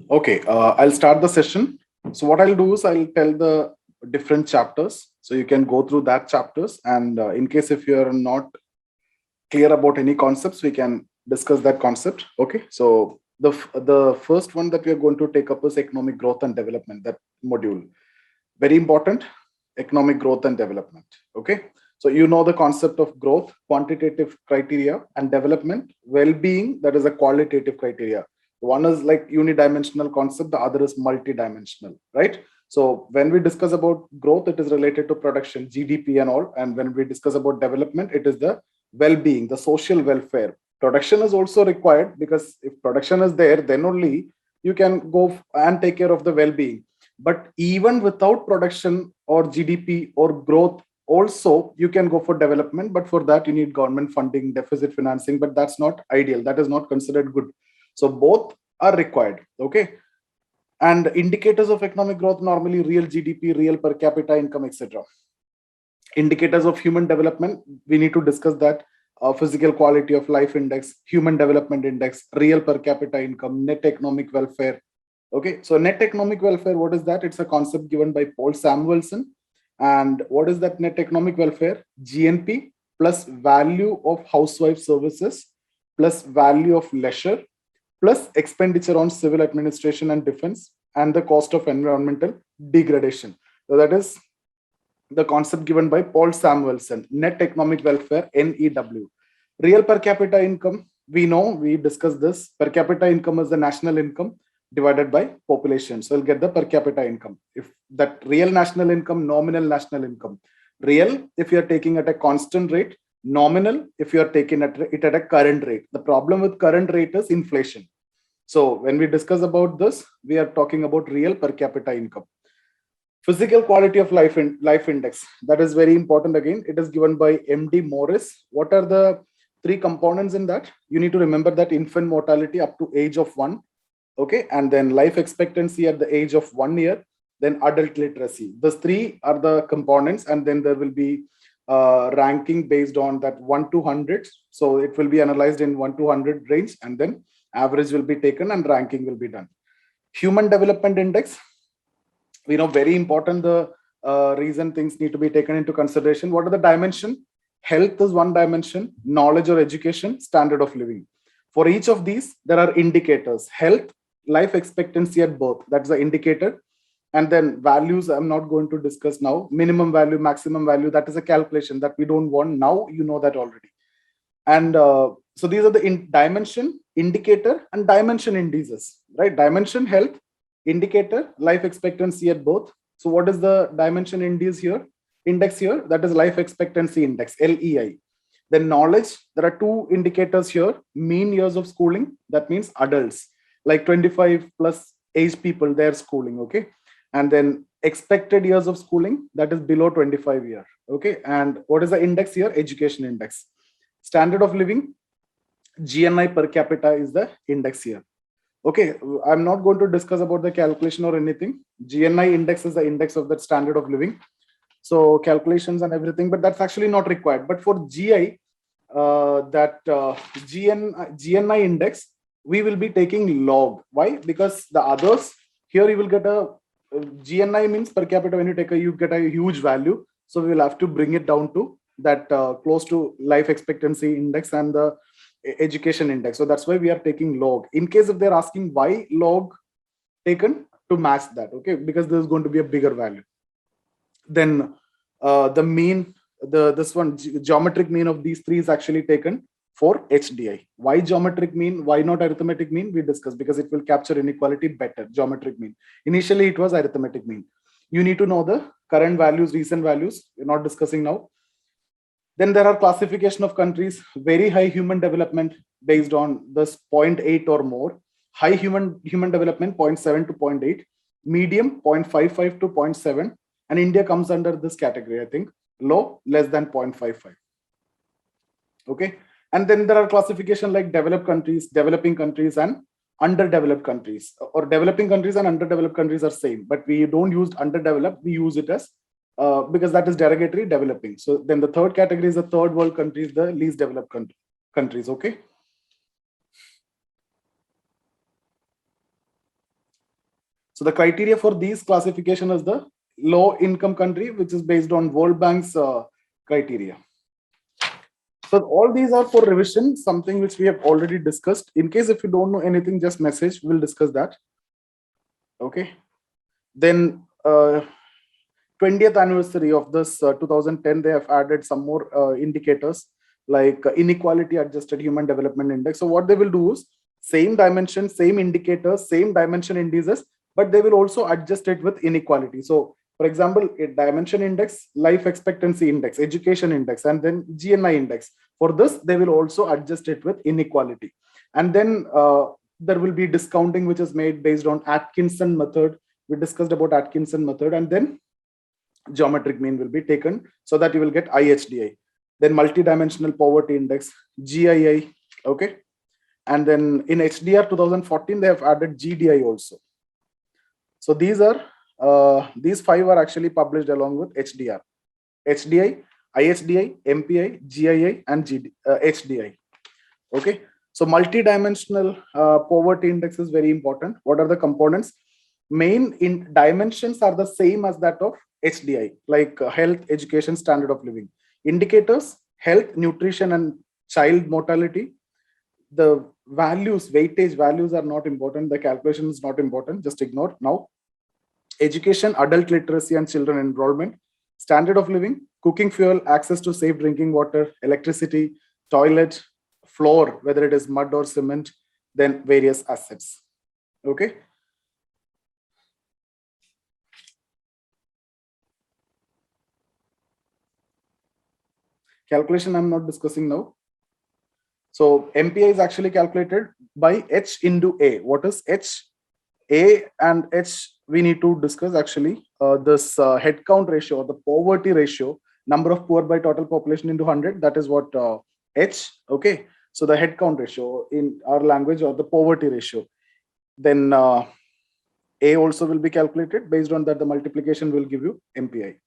Okay, I'll start the session. So what I'll do is I'll tell the different chapters. So you can go through that chapters. And in case if you're not clear about any concepts, we can discuss that concept. Okay. So the first one that we are going to take up is economic growth and development, that module. Very important, economic growth and development. Okay. So you know the concept of growth, quantitative criteria, and development, well-being, that is a qualitative criteria. One is like unidimensional concept, the other is multidimensional, right? So when we discuss about growth, it is related to production, GDP and all. And when we discuss about development, it is the well-being, the social welfare. Production is also required, because if production is there, then only you can go and take care of the well-being. But even without production or GDP or growth, also you can go for development. But for that, you need government funding, deficit financing, but that's not ideal. That is not considered good. So both are required. Okay. And indicators of economic growth, normally real GDP, real per capita income, etc. Indicators of human development, we need to discuss that. Physical quality of life index, human development index, real per capita income, net economic welfare. Okay, so net economic welfare, what is that? It's a concept given by Paul Samuelson. And what is that net economic welfare? GNP plus value of housewife services plus value of leisure plus expenditure on civil administration and defense and the cost of environmental degradation. So that is the concept given by Paul Samuelson, net economic welfare, NEW. Real per capita income, we know, we discussed this. Per capita income is the national income divided by population. So we'll get the per capita income. If that real national income, nominal national income. Real, if you're taking at a constant rate, nominal, if you're taking it at a current rate. The problem with current rate is inflation. So when we discuss about this, we are talking about real per capita income. Physical quality of life index, that is very important. Again, it is given by MD Morris. What are the three components in that? You need to remember that infant mortality up to age of 1. Okay, and then life expectancy at the age of 1 year, then adult literacy. Those three are the components, and then there will be ranking based on that 1 to 100. So it will be analyzed in 1 to 100 range, and then average will be taken and ranking will be done. Human development index, we know, very important. The reason things need to be taken into consideration. What are the dimension? Health is one dimension, knowledge or education, standard of living. For each of these, there are indicators. Health, life expectancy at birth, that's the indicator. And then values, I'm not going to discuss now. Minimum value, maximum value, that is a calculation that we don't want now. You know that already. And so these are the dimension, indicator, and dimension indices, right? Dimension, health, indicator, life expectancy at both. So what is the dimension index here? That is life expectancy index, LEI. Then knowledge, there are two indicators here. Mean years of schooling, that means adults, like 25 plus age people, they're schooling. Okay. And then expected years of schooling, that is below 25 years. Okay. And what is the index here? Education index. Standard of living, GNI per capita is the index here. Okay, I'm not going to discuss about the calculation or anything. GNI index is the index of that standard of living. So calculations and everything, but that's actually not required. But for GI, GNI index, we will be taking log. Why? Because the others, here you will get a GNI means per capita. When you take you get a huge value. So we will have to bring it down to that close to life expectancy index and the education index. So that's why we are taking log. In case if they're asking why log taken, to match that. Okay, because there's going to be a bigger value. Then the mean, this one, geometric mean of these three is actually taken for HDI. Why geometric mean? Why not arithmetic mean? We discussed because it will capture inequality better. Geometric mean. Initially, it was arithmetic mean. You need to know the current values, recent values. We're not discussing now. Then there are classification of countries. Very high human development based on this 0.8 or more. High human development 0.7 to 0.8. Medium 0.55 to 0.7. And India comes under this category, I think. Low, less than 0.55. Okay. And then there are classification like developed countries, developing countries, and underdeveloped countries. Or developing countries and underdeveloped countries are same, but we don't use underdeveloped. We use it as because that is derogatory, developing. So then the third category is the third world countries, the least developed countries. Okay. So the criteria for these classification is the low income country, which is based on World Bank's criteria. So all these are for revision, something which we have already discussed. In case if you don't know anything, just message, we'll discuss that. Okay. Then 20th anniversary of this 2010, they have added some more indicators like inequality adjusted human development index. So what they will do is same dimension, same indicators, same dimension indices, but they will also adjust it with inequality. So for example, a dimension index, life expectancy index, education index, and then GNI index. For this, they will also adjust it with inequality. And then there will be discounting, which is made based on Atkinson method. We discussed about Atkinson method, and then geometric mean will be taken so that you will get IHDI. Then multidimensional poverty index, GII, okay. And then in HDR 2014, they have added GDI also. So these 5 are actually published along with HDR. HDI, IHDI, MPI, GII, and HDI. Okay. So multidimensional poverty index is very important. What are the components? Main dimensions are the same as that of HDI, like health, education, standard of living. Indicators, health, nutrition, and child mortality. The values, weightage values are not important. The calculation is not important. Just ignore now. Education, adult literacy, and children enrollment. Standard of living, cooking fuel, access to safe drinking water, electricity, toilet, floor, whether it is mud or cement, then various assets. Okay. Calculation I'm not discussing now. So MPI is actually calculated by H into A. What is H? A and H we need to discuss actually. This headcount ratio or the poverty ratio, number of poor by total population into 100, that is what H, okay. So the headcount ratio in our language, or the poverty ratio. Then A also will be calculated. Based on that, the multiplication will give you MPI.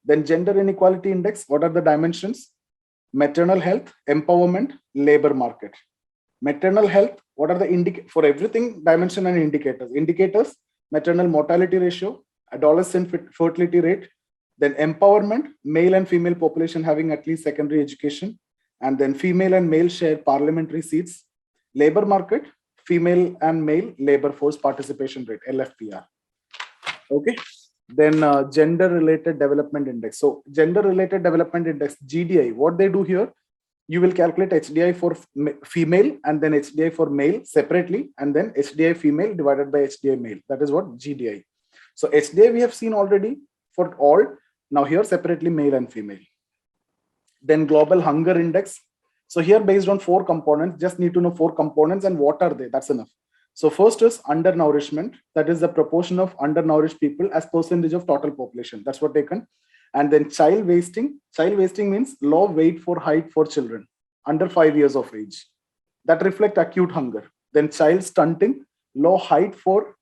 Then gender inequality index, what are the dimensions? Maternal health, empowerment, labor market. Maternal health, what are the for everything dimension and indicators? Indicators, maternal mortality ratio, adolescent fertility rate, then empowerment, male and female population having at least secondary education, and then female and male share parliamentary seats. Labor market, female and male labor force participation rate, LFPR. Okay. Then gender related development index. So gender related development index, GDI, what they do here, you will calculate HDI for female and then HDI for male separately, and then HDI female divided by HDI male. That is what GDI. So HDI we have seen already for all. Now here separately male and female. Then global hunger index. So here based on 4 components, just need to know 4 components and what are they. That's enough. So first is undernourishment. That is the proportion of undernourished people as percentage of total population. That's what taken. And then child wasting. Child wasting means low weight for height for children under 5 years of age. That reflect acute hunger. Then child stunting, low height for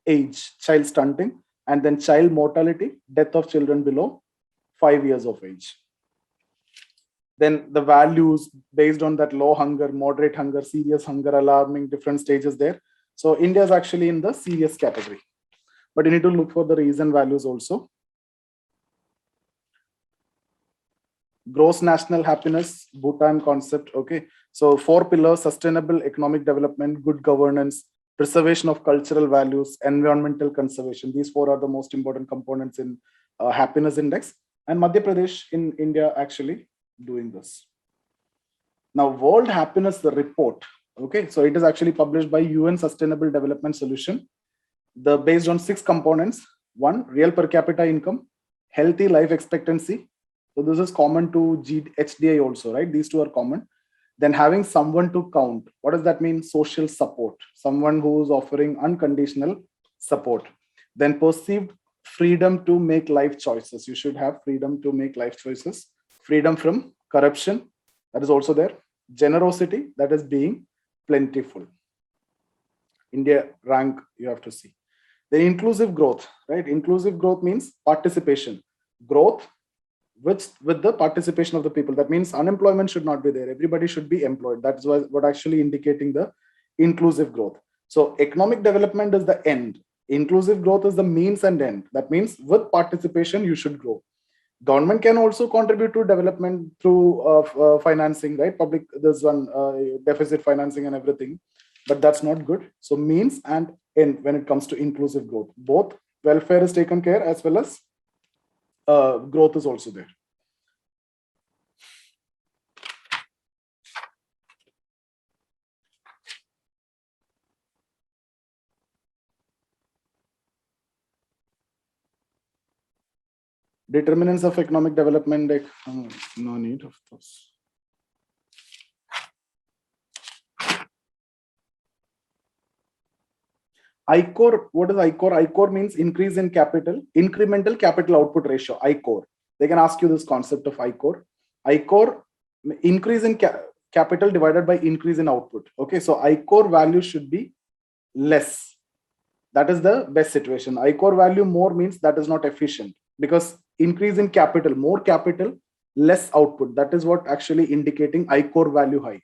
age, child stunting. And then child mortality, death of children below 5 years of age. Then the values based on that low hunger, moderate hunger, serious hunger, alarming, different stages there. So India is actually in the serious category, but you need to look for the reason values also. Gross national happiness, Bhutan concept. Okay. So 4 pillars: sustainable economic development, good governance, preservation of cultural values, environmental conservation. These 4 are the most important components in happiness index. And Madhya Pradesh in India actually doing this. Now, World Happiness Report. Okay, so it is actually published by UN Sustainable Development Solution. Based on 6 components. 1, real per capita income, healthy life expectancy. So this is common to HDI also, right? These 2 are common. Then having someone to count. What does that mean? Social support. Someone who is offering unconditional support. Then perceived freedom to make life choices. You should have freedom to make life choices. Freedom from corruption. That is also there. Generosity. That is being plentiful. India rank you have to see. Then inclusive growth, right? Inclusive growth means participation. Growth with the participation of the people. That means unemployment should not be there. Everybody should be employed. That's what actually indicating the inclusive growth. So economic development is the end. Inclusive growth is the means and end. That means with participation, you should grow. Government can also contribute to development through financing, right? Public, there's one deficit financing and everything, but that's not good. So means and end when it comes to inclusive growth. Both welfare is taken care as well as growth is also there. Determinants of economic development, no need of those. ICOR, what is ICOR? ICOR means increase in capital, incremental capital output ratio, ICOR. They can ask you this concept of ICOR. ICOR, increase in capital divided by increase in output. Okay, so ICOR value should be less. That is the best situation. ICOR value more means that is not efficient, because increase in capital, more capital, less output. That is what actually indicating ICOR value high.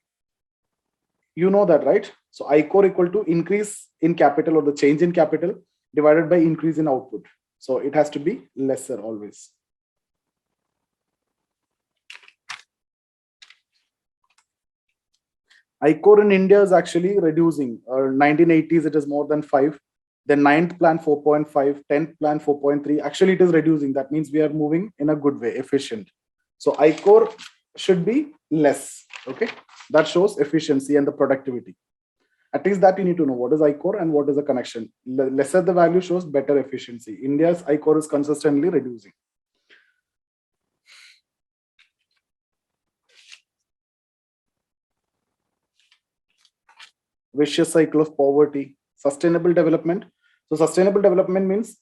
You know that, right? So ICOR equal to increase in capital, or the change in capital, divided by increase in output. So it has to be lesser always. ICOR in India is actually reducing. 1980s, it is more than 5. The 9th plan 4.5, 10th plan 4.3. Actually, it is reducing. That means we are moving in a good way, efficient. So ICOR should be less. Okay, that shows efficiency and the productivity. At least that you need to know what is ICOR and what is the connection. Lesser the value shows better efficiency. India's ICOR is consistently reducing. Vicious cycle of poverty. Sustainable development. So sustainable development means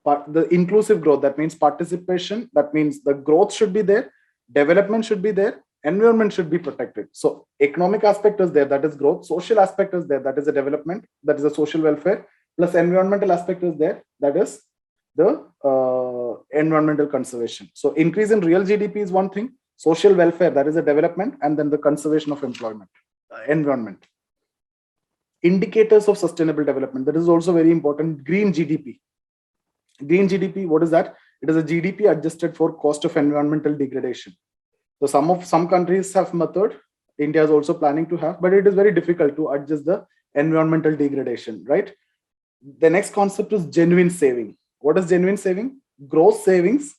the inclusive growth. That means participation. That means the growth should be there, development should be there, environment should be protected. So economic aspect is there, that is growth. Social aspect is there, that is a development, that is a social welfare. Plus environmental aspect is there, that is the environmental conservation. So increase in real GDP is one thing, social welfare, that is a development, and then the conservation of employment, environment. Indicators of sustainable development, that is also very important. Green GDP. Green GDP, what is that? It is a GDP adjusted for cost of environmental degradation. So some countries have method, India is also planning to have, but it is very difficult to adjust the environmental degradation, right? The next concept is genuine saving. What is genuine saving? Gross savings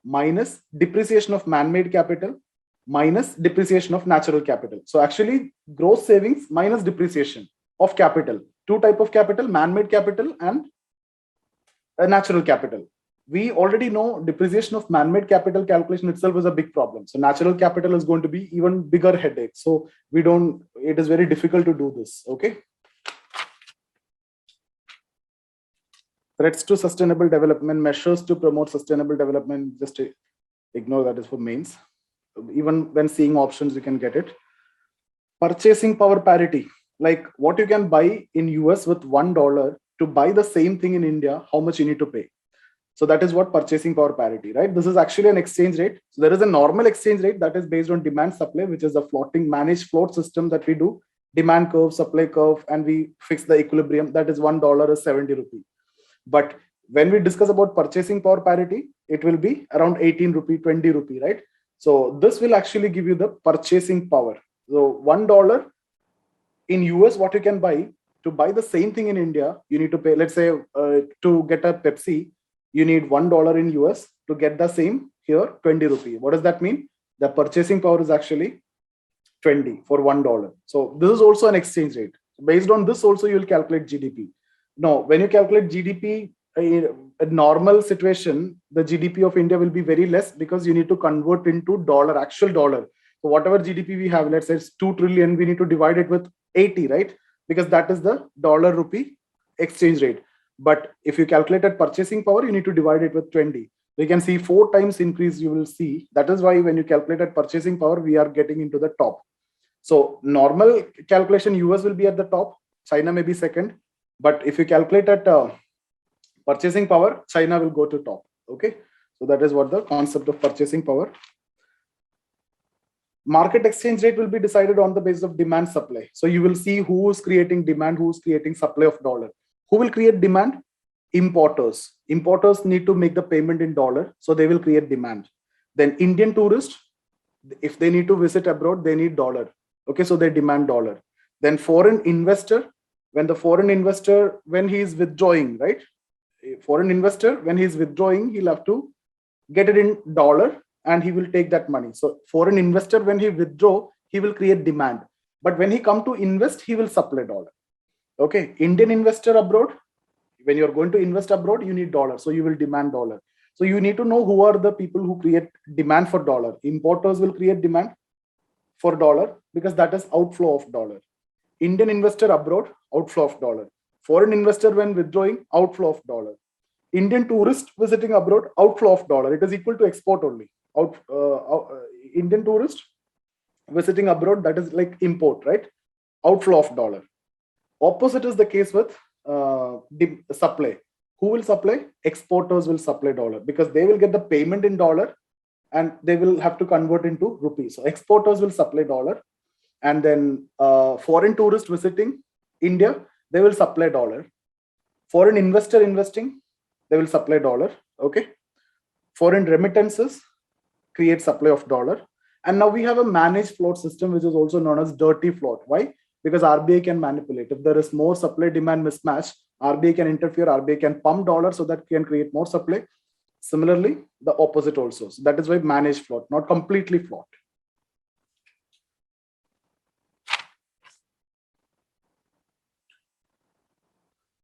minus depreciation of man-made capital minus depreciation of natural capital. So actually gross savings minus depreciation of capital. Two type of capital, man-made capital and a natural capital. We already know depreciation of man-made capital calculation itself is a big problem. So natural capital is going to be even bigger headache. So it is very difficult to do this. Okay. Threats to sustainable development, measures to promote sustainable development, just ignore that is for mains. Even when seeing options, you can get it. Purchasing power parity, like what you can buy in US with $1 to buy the same thing in India, how much you need to pay. So that is what purchasing power parity, right? This is actually an exchange rate. So there is a normal exchange rate that is based on demand supply, which is a floating managed float system that we do, demand curve, supply curve, and we fix the equilibrium. That is $1 is 70 rupee. But when we discuss about purchasing power parity, it will be around 18 rupee, 20 rupee, right? So this will actually give you the purchasing power. So $1 in US, what you can buy, to buy the same thing in India, you need to pay, let's say to get a Pepsi, you need $1 in US. To get the same here, 20 rupee. What does that mean? The purchasing power is actually 20 for $1. So this is also an exchange rate. Based on this also, you will calculate GDP. Now, when you calculate GDP, a normal situation, the GDP of India will be very less because you need to convert into dollar, actual dollar. So whatever GDP we have, let's say it's 2 trillion, we need to divide it with 80, right? Because that is the dollar rupee exchange rate. But if you calculated purchasing power, you need to divide it with 20. We can see 4 times increase, you will see. That is why when you calculated purchasing power, we are getting into the top. So normal calculation, US will be at the top, China may be second. But if you calculate at purchasing power, China will go to top. Okay. So that is what the concept of purchasing power. Market exchange rate will be decided on the basis of demand supply. So you will see who is creating demand, who is creating supply of dollar. Who will create demand? Importers need to make the payment in dollar, so they will create demand. Then Indian tourists, if they need to visit abroad, they need dollar. Okay, so they demand dollar. Then foreign investor, when he is withdrawing, right? Foreign investor, when he's withdrawing, he'll have to get it in dollar and he will take that money. So foreign investor, when he withdraw, he will create demand. But when he come to invest, he will supply dollar. Okay, Indian investor abroad, when you're going to invest abroad, you need dollar. So you will demand dollar. So you need to know who are the people who create demand for dollar. Importers will create demand for dollar because that is outflow of dollar. Indian investor abroad, outflow of dollar. Foreign investor when withdrawing, outflow of dollar. Indian tourist visiting abroad, outflow of dollar. It is equal to export only. Indian tourist visiting abroad, that is like import, right? Outflow of dollar. Opposite is the case with supply. Who will supply? Exporters will supply dollar because they will get the payment in dollar and they will have to convert into rupees. So exporters will supply dollar, and then foreign tourist visiting India, they will supply dollar. Foreign investor investing, they will supply dollar. Okay. Foreign remittances create supply of dollar. And now we have a managed float system, which is also known as dirty float. Why? Because RBI can manipulate. If there is more supply demand mismatch, RBI can interfere, RBI can pump dollar so that can create more supply. Similarly, the opposite also. So that is why managed float, not completely float.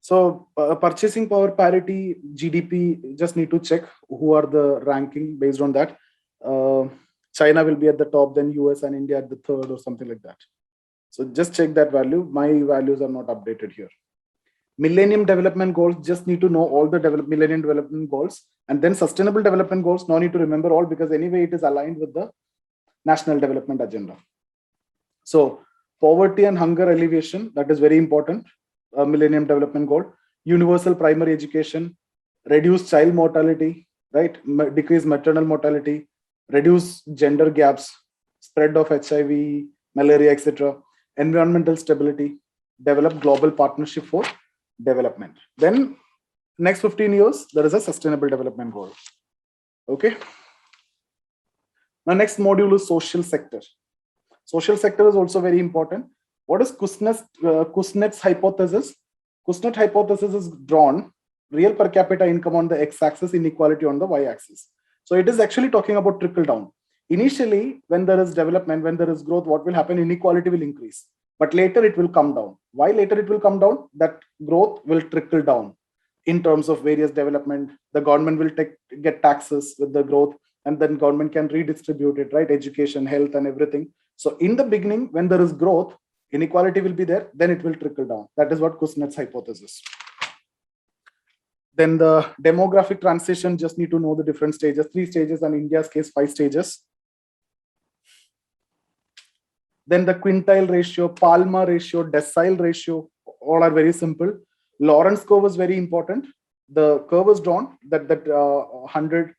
So purchasing power parity, GDP, just need to check who are the ranking based on that. China will be at the top, then US and India at the third or something like that. So just check that value. My values are not updated here. Millennium Development Goals, just need to know all the Millennium Development Goals. And then Sustainable Development Goals, no need to remember all because anyway it is aligned with the National Development Agenda. So poverty and hunger alleviation, that is very important. Millennium Development Goal. Universal primary education, reduce child mortality, right? Decrease maternal mortality, reduce gender gaps, spread of HIV, malaria, etc. Environmental stability, develop global partnership for development. Then next 15 years, there is a sustainable development goal. Okay. Now next module is social sector. Social sector is also very important. What is Kuznets hypothesis? Kuznets hypothesis is drawn real per capita income on the x-axis, inequality on the y-axis. So it is actually talking about trickle down. Initially, when there is development, when there is growth, what will happen? Inequality will increase. But later it will come down. Why later it will come down? That growth will trickle down in terms of various development. The government will get taxes with the growth, and then government can redistribute it, right? Education, health, and everything. So in the beginning, when there is growth, inequality will be there, then it will trickle down. That is what Kuznets hypothesis. Then the demographic transition, just need to know the different stages, 3 stages, and India's case, 5 stages. Then the quintile ratio, Palmer ratio, decile ratio, all are very simple. Lawrence curve is very important. The curve is drawn that 100%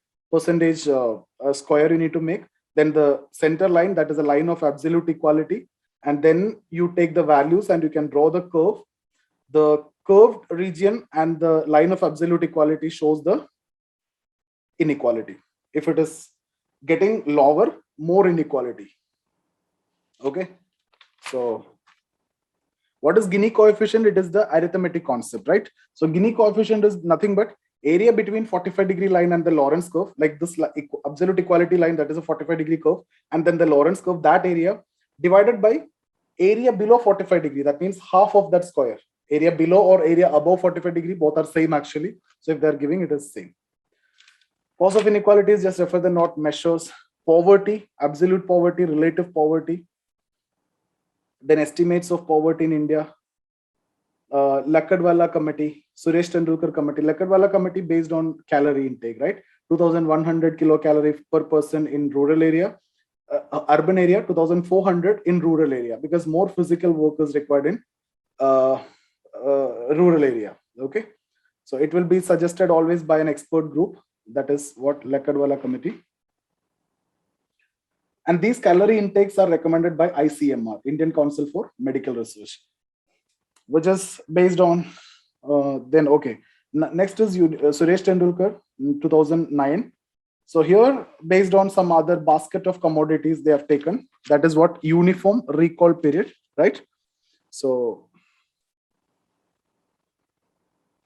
square you need to make. Then the center line, that is a line of absolute equality. And then you take the values and you can draw the curve. The curved region and the line of absolute equality shows the inequality. If it is getting lower, more inequality. Okay. So what is Gini coefficient? It is the arithmetic concept, right? So Gini coefficient is nothing but area between 45-degree line and the Lorentz curve, like this absolute equality line, that is a 45-degree curve, and then the Lorentz curve, that area divided by area below 45 degree. That means half of that square. Area below or area above 45 degree, both are same actually. So if they're giving, it is same. Cause of inequalities, just refer the note measures. Poverty, absolute poverty, relative poverty. Then estimates of poverty in India. Lakadwala committee, Suresh Tendulkar committee. Lakadwala committee based on calorie intake, right? 2,100 kilocalorie per person in rural area. Urban area, 2,400 in rural area, because more physical work is required in rural area. Okay, so it will be suggested always by an expert group. That is what Lakadwala committee. And these calorie intakes are recommended by ICMR, Indian Council for Medical Research, which is based on then okay. Next is Suresh Tendulkar, 2009. So here, based on some other basket of commodities they have taken, that is what uniform recall period, right? So,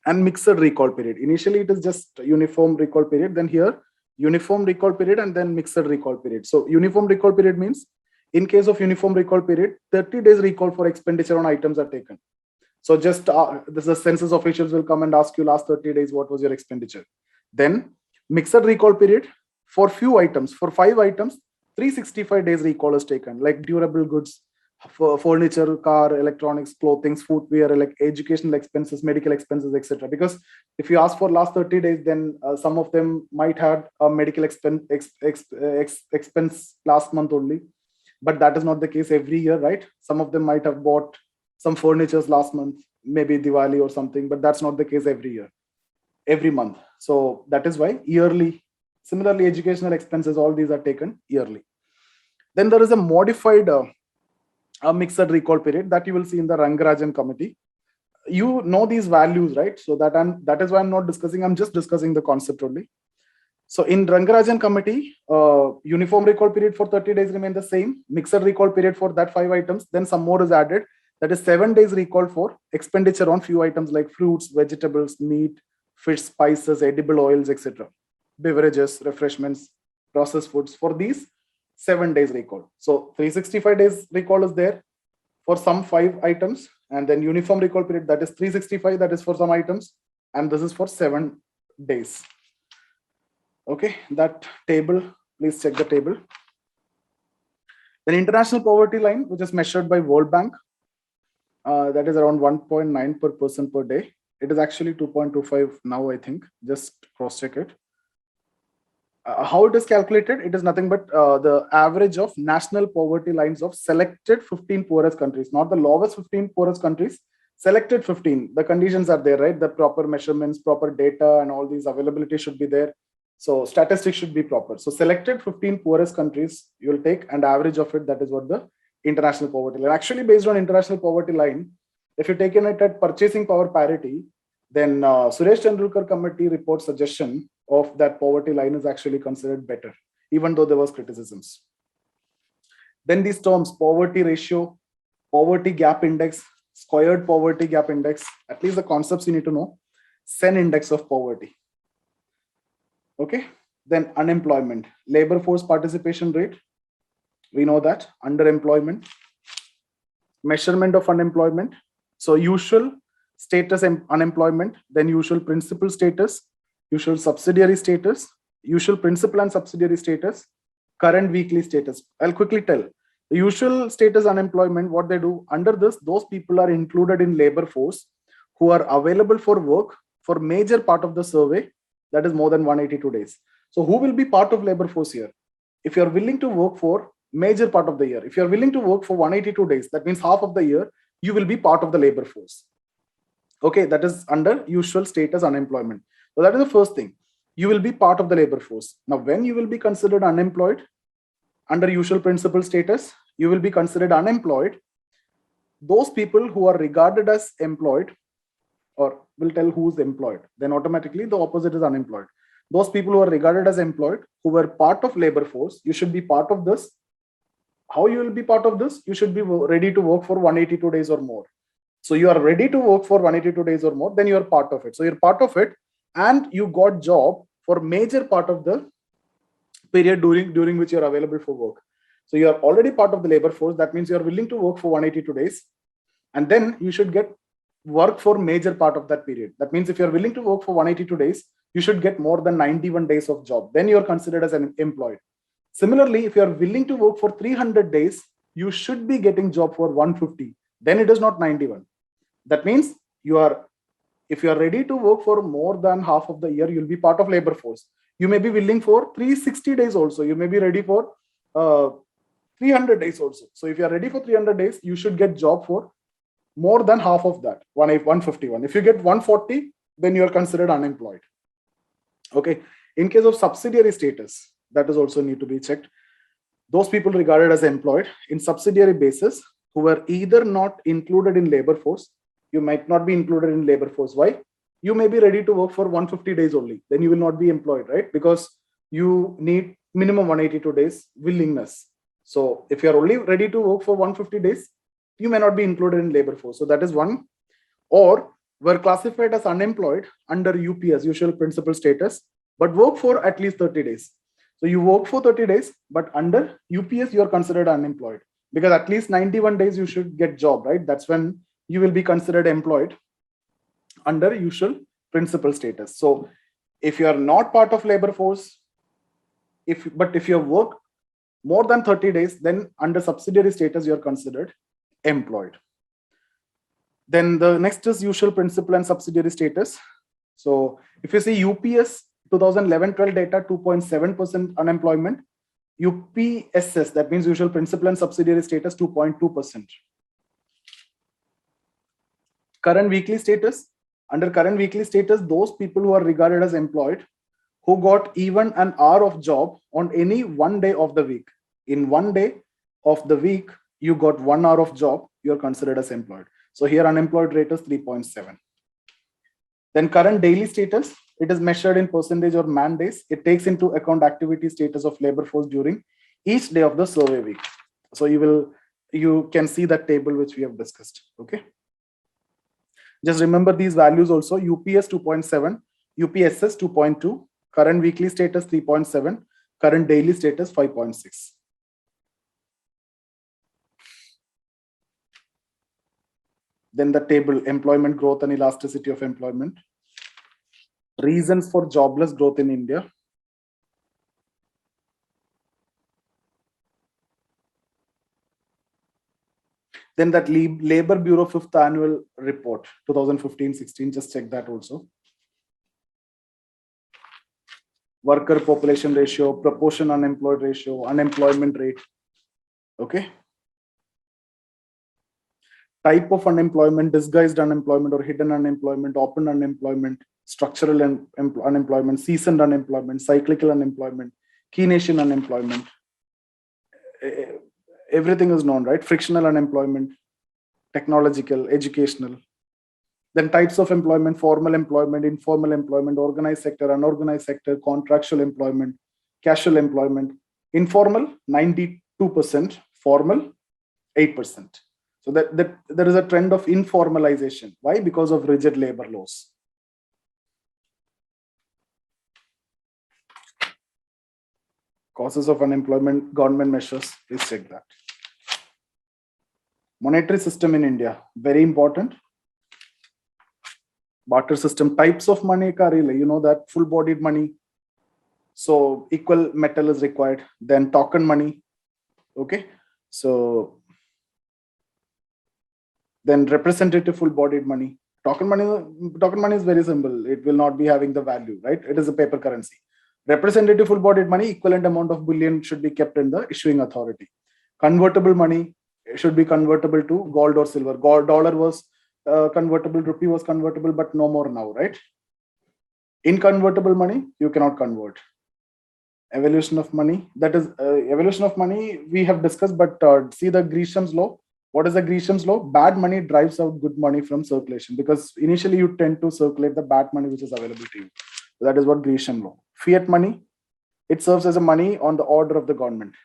and mixed recall period. Initially, it is just uniform recall period. Then here, uniform recall period and then mixed recall period. So uniform recall period means, in case of uniform recall period, 30 days recall for expenditure on items are taken. So just the census officials will come and ask you last 30 days, what was your expenditure? Then mixed recall period for few items, for 5 items, 365 days recall is taken, like durable goods, furniture, car, electronics, clothing, footwear, like educational expenses, medical expenses, etc. Because if you ask for last 30 days, then some of them might have a medical expense last month only, but that is not the case every year, right? Some of them might have bought some furnitures last month, maybe Diwali or something, but that's not the case every year, every month. So that is why yearly. Similarly, educational expenses, all these are taken yearly. Then there is a modified a mixed recall period that you will see in the Rangarajan committee. You know these values, right? So that is why I'm not discussing. I'm just discussing the concept only. So in Rangarajan committee, uniform recall period for 30 days remain the same. Mixed recall period for that 5 items. Then some more is added. That is 7 days recall for expenditure on few items like fruits, vegetables, meat, fish, spices, edible oils, etc. Beverages, refreshments, processed foods. For these, 7 days recall. So 365 days recall is there for some 5 items, and then uniform recall period, that is 365, that is for some items, and this is for 7 days. Okay, that table, please check the table. Then international poverty line, which is measured by World Bank, that is around 1.9 per person per day. It is actually 2.25 now, I think. Just cross check it. How it is calculated? It is nothing but the average of national poverty lines of selected 15 poorest countries, not the lowest 15 poorest countries, selected 15. The conditions are there, right? The proper measurements, proper data, and all these availability should be there. So statistics should be proper. So selected 15 poorest countries you will take, and average of it, that is what the international poverty line. Actually, based on international poverty line, if you taken it at purchasing power parity, then Suresh Tendulkar committee report suggestion of that poverty line is actually considered better, even though there was criticisms. Then these terms, poverty ratio, poverty gap index, squared poverty gap index, at least the concepts you need to know, Sen index of poverty. Okay, then unemployment, labor force participation rate, we know that, underemployment, measurement of unemployment. So usual status unemployment, then usual principal status, usual subsidiary status, usual principal and subsidiary status, current weekly status. I'll quickly tell. The usual status unemployment, what they do, under this, those people are included in labor force who are available for work for major part of the survey, that is more than 182 days. So who will be part of labor force here? If you're willing to work for major part of the year, if you're willing to work for 182 days, that means half of the year, you will be part of the labor force. Okay, that is under usual status unemployment. So that is the first thing. You will be part of the labor force. Now, when you will be considered unemployed, under usual principal status, you will be considered unemployed. Those people who are regarded as employed, or will tell who's employed, then automatically the opposite is unemployed. Those people who are regarded as employed, who were part of labor force, you should be part of this. How you will be part of this? You should be ready to work for 182 days or more. So you are ready to work for 182 days or more, then you are part of it. So you're part of it, and you got job for major part of the period during which you're available for work. So you are already part of the labor force. That means you're willing to work for 182 days. And then you should get work for major part of that period. That means if you're willing to work for 182 days, you should get more than 91 days of job. Then you're considered as an employed. Similarly, if you're willing to work for 300 days, you should be getting job for 150. Then it is not 91. That means if you are ready to work for more than half of the year, you'll be part of labor force. You may be willing for 360 days also. You may be ready for 300 days also. So if you are ready for 300 days, you should get job for more than half of that, 151. If you get 140, then you are considered unemployed. Okay. In case of subsidiary status, that is also need to be checked. Those people regarded as employed in subsidiary basis who were either not included in labor force. You might not be included in labor force. Why? you may be ready to work for 150 days only. Then you will not be employed, right? Because you need minimum 182 days willingness. So if you're only ready to work for 150 days, you may not be included in labor force. So that is one. Or were classified as unemployed under UPS, usual principal status, but work for at least 30 days. So you work for 30 days, but under UPS, you are considered unemployed because at least 91 days you should get job, right? That's when you will be considered employed under usual principal status. So if you are not part of labor force, if you have worked more than 30 days, then under subsidiary status, you are considered employed. Then the next is usual principal and subsidiary status. So if you see UPS 2011-12 data, 2.7% unemployment. UPSS, that means usual principal and subsidiary status, 2.2%. Current weekly status. Under current weekly status, those people who are regarded as employed, who got even an hour of job on any one day of the week. In one day of the week, you got 1 hour of job, you're considered as employed. So here unemployed rate is 3.7. Then current daily status, it is measured in percentage or man days. It takes into account activity status of labor force during each day of the survey week. So you can see that table which we have discussed. Okay. Just remember these values also. UPS 2.7, UPSS 2.2, current weekly status 3.7, current daily status 5.6. Then the table, employment growth and elasticity of employment. Reasons for jobless growth in India. Then that Labor Bureau 5th annual report, 2015-16, just check that also. Worker population ratio, proportion unemployed ratio, unemployment rate. Okay. Type of unemployment, disguised unemployment or hidden unemployment, open unemployment, structural unemployment, seasoned unemployment, cyclical unemployment, Keynesian unemployment. Everything is known, right? Frictional unemployment, technological, educational. Then types of employment, formal employment, informal employment, organized sector, unorganized sector, contractual employment, casual employment. Informal, 92%, formal, 8%. So that there is a trend of informalization. Why? Because of rigid labor laws. Causes of unemployment, government measures, please check that. Monetary system in India, very important. Barter system, types of money, you know that full-bodied money. So equal metal is required. Then token money. Okay. So then representative full-bodied money. Token money is very simple. It will not be having the value, right? It is a paper currency. Representative full-bodied money, equivalent amount of bullion should be kept in the issuing authority. Convertible money should be convertible to gold or silver. Dollar was convertible, rupee was convertible, but no more now, right? Inconvertible money, you cannot convert. Evolution of money, that is evolution of money we have discussed, but see the Gresham's law. What is the Gresham's law? Bad money drives out good money from circulation because initially you tend to circulate the bad money which is available to you. That is what Gresham law. Fiat money, it serves as a money on the order of the government.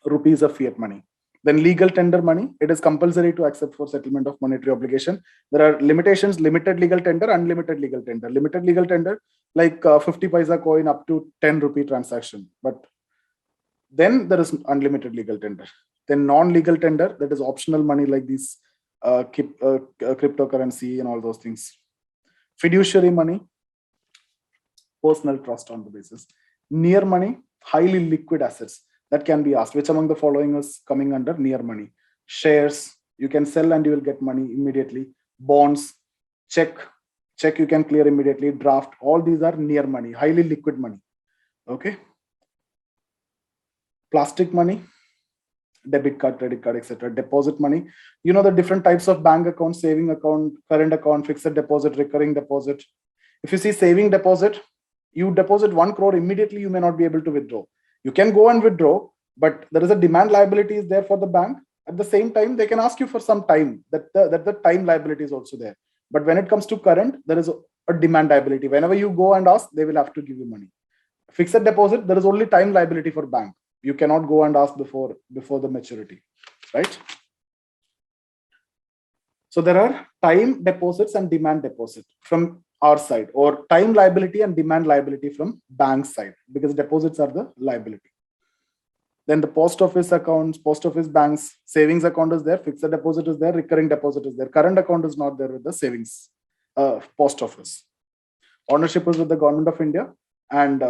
Rupees of fiat money. Then legal tender money, it is compulsory to accept for settlement of monetary obligation. There are limitations, limited legal tender, unlimited legal tender. Limited legal tender, like 50 paisa coin up to 10 rupee transaction. But then there is unlimited legal tender. Then non-legal tender, that is optional money like these cryptocurrency and all those things. Fiduciary money, personal trust on the basis. Near money, highly liquid assets. That can be asked, which among the following is coming under near money? Shares, you can sell and you will get money immediately. Bonds, check you can clear immediately. Draft, all these are near money, highly liquid money. Okay. Plastic money, debit card, credit card, etc. Deposit money, you know the different types of bank account, saving account, current account, fixed deposit, recurring deposit. If you see saving deposit, you deposit 1 crore immediately, you may not be able to withdraw. You can go and withdraw, but there is a demand liability is there for the bank. At the same time, they can ask you for some time, that the time liability is also there. But when it comes to current, there is a demand liability. Whenever you go and ask, they will have to give you money. Fixed deposit, there is only time liability for bank. You cannot go and ask before the maturity, right? So there are time deposits and demand deposit from our side, or time liability and demand liability from bank side, because deposits are the liability. Then the post office accounts, post office banks, savings account is there, fixed deposit is there, recurring deposit is there. Current account is not there with the savings post office. Ownership is with the government of India, and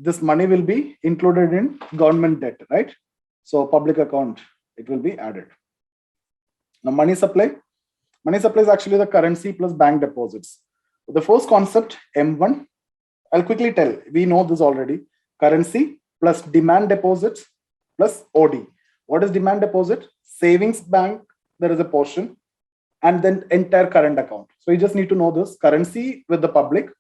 this money will be included in government debt, right? So public account, it will be added. Now money supply. Money supply is actually the currency plus bank deposits. The first concept, M1, I'll quickly tell. We know this already. Currency plus demand deposits plus OD. What is demand deposit? Savings bank, there is a portion, and then entire current account. So you just need to know this. Currency with the public,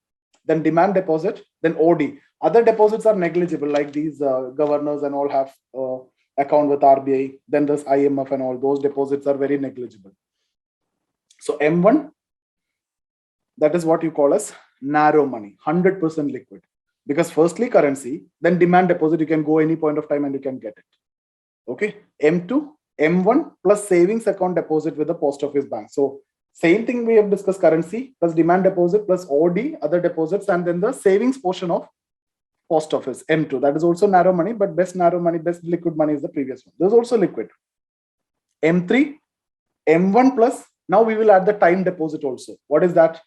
then demand deposit, then OD. Other deposits are negligible, like these governors and all have account with RBI. Then this IMF and all, those deposits are very negligible. So M1, that is what you call as narrow money, 100% liquid. Because firstly currency, then demand deposit, you can go any point of time and you can get it. Okay. M2, M1 plus savings account deposit with the post office bank. So same thing we have discussed, currency plus demand deposit plus OD, other deposits, and then the savings portion of post office, M2. That is also narrow money, but best narrow money, best liquid money is the previous one. This is also liquid. M3, M1 plus, now we will add the time deposit also. What is that?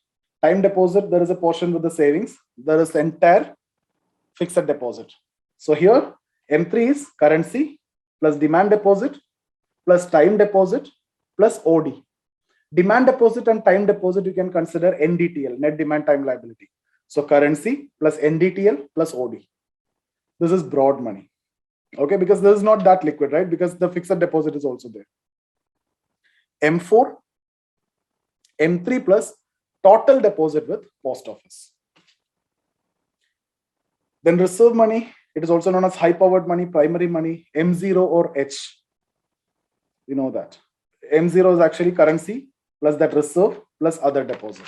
Time deposit, there is a portion with the savings. There is the entire fixed deposit. So here, M3 is currency plus demand deposit plus time deposit plus OD. Demand deposit and time deposit, you can consider NDTL, net demand time liability. So currency plus NDTL plus OD. This is broad money. Okay, because this is not that liquid, right? Because the fixed deposit is also there. M4, M3 plus total deposit with post office. Then reserve money, it is also known as high powered money, primary money, M0 or H. You know that. M0 is actually currency plus that reserve plus other deposit.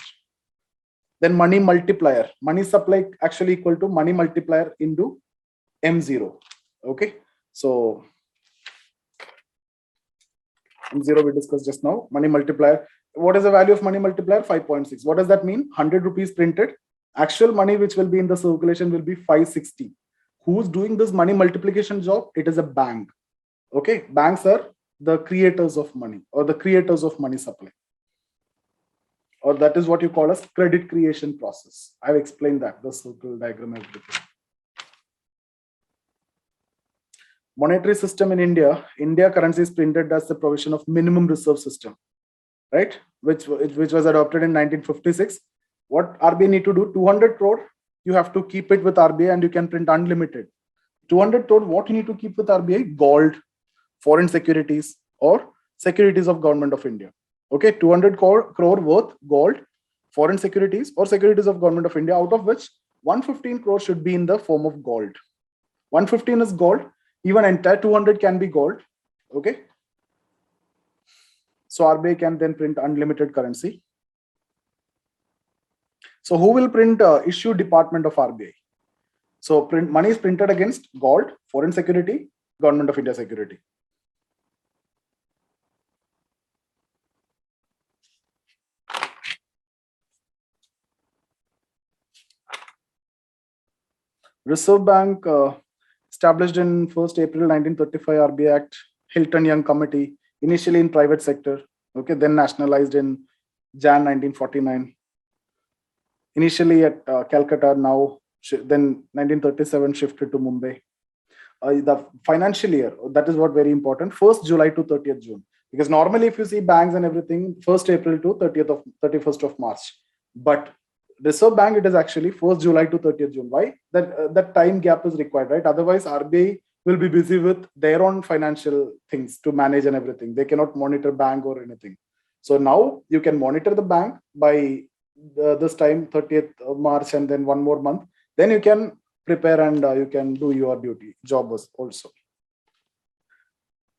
Then money multiplier, money supply actually equal to money multiplier into M0. Okay, so M0 we discussed just now. Money multiplier. What is the value of money multiplier? 5.6. What does that mean? 100 rupees printed. Actual money which will be in the circulation will be 560. Who's doing this money multiplication job? It is a bank. Okay, banks are the creators of money or the creators of money supply. Or that is what you call as credit creation process. I've explained that, the circle diagram, everything. Monetary system in India, India currency is printed as the provision of minimum reserve system, right? Which was adopted in 1956. What RBI need to do? 200 crore, you have to keep it with RBI and you can print unlimited. 200 crore, what you need to keep with RBI? Gold, foreign securities, or securities of government of India. Okay, 200 crore worth gold, foreign securities, or securities of government of India, out of which 115 crore should be in the form of gold. 115 is gold, even entire 200 can be gold. Okay, so RBI can then print unlimited currency. So who will print issue department of RBI? So money is printed against gold, foreign security, government of India security. Reserve Bank established in 1st April 1935 RBI Act, Hilton Young Committee, initially in private sector, okay, then nationalized in Jan 1949. Initially at Calcutta, now then 1937 shifted to Mumbai. The financial year, that is what very important, 1st July to 30th June. Because normally if you see banks and everything, 1st April to 31st of March. But Reserve Bank, it is actually 1st July to 30th June. Why? That time gap is required, right? Otherwise, RBI will be busy with their own financial things to manage and everything. They cannot monitor bank or anything. So now you can monitor the bank by this time, 30th of March, and then one more month. Then you can prepare and you can do your duty, job also.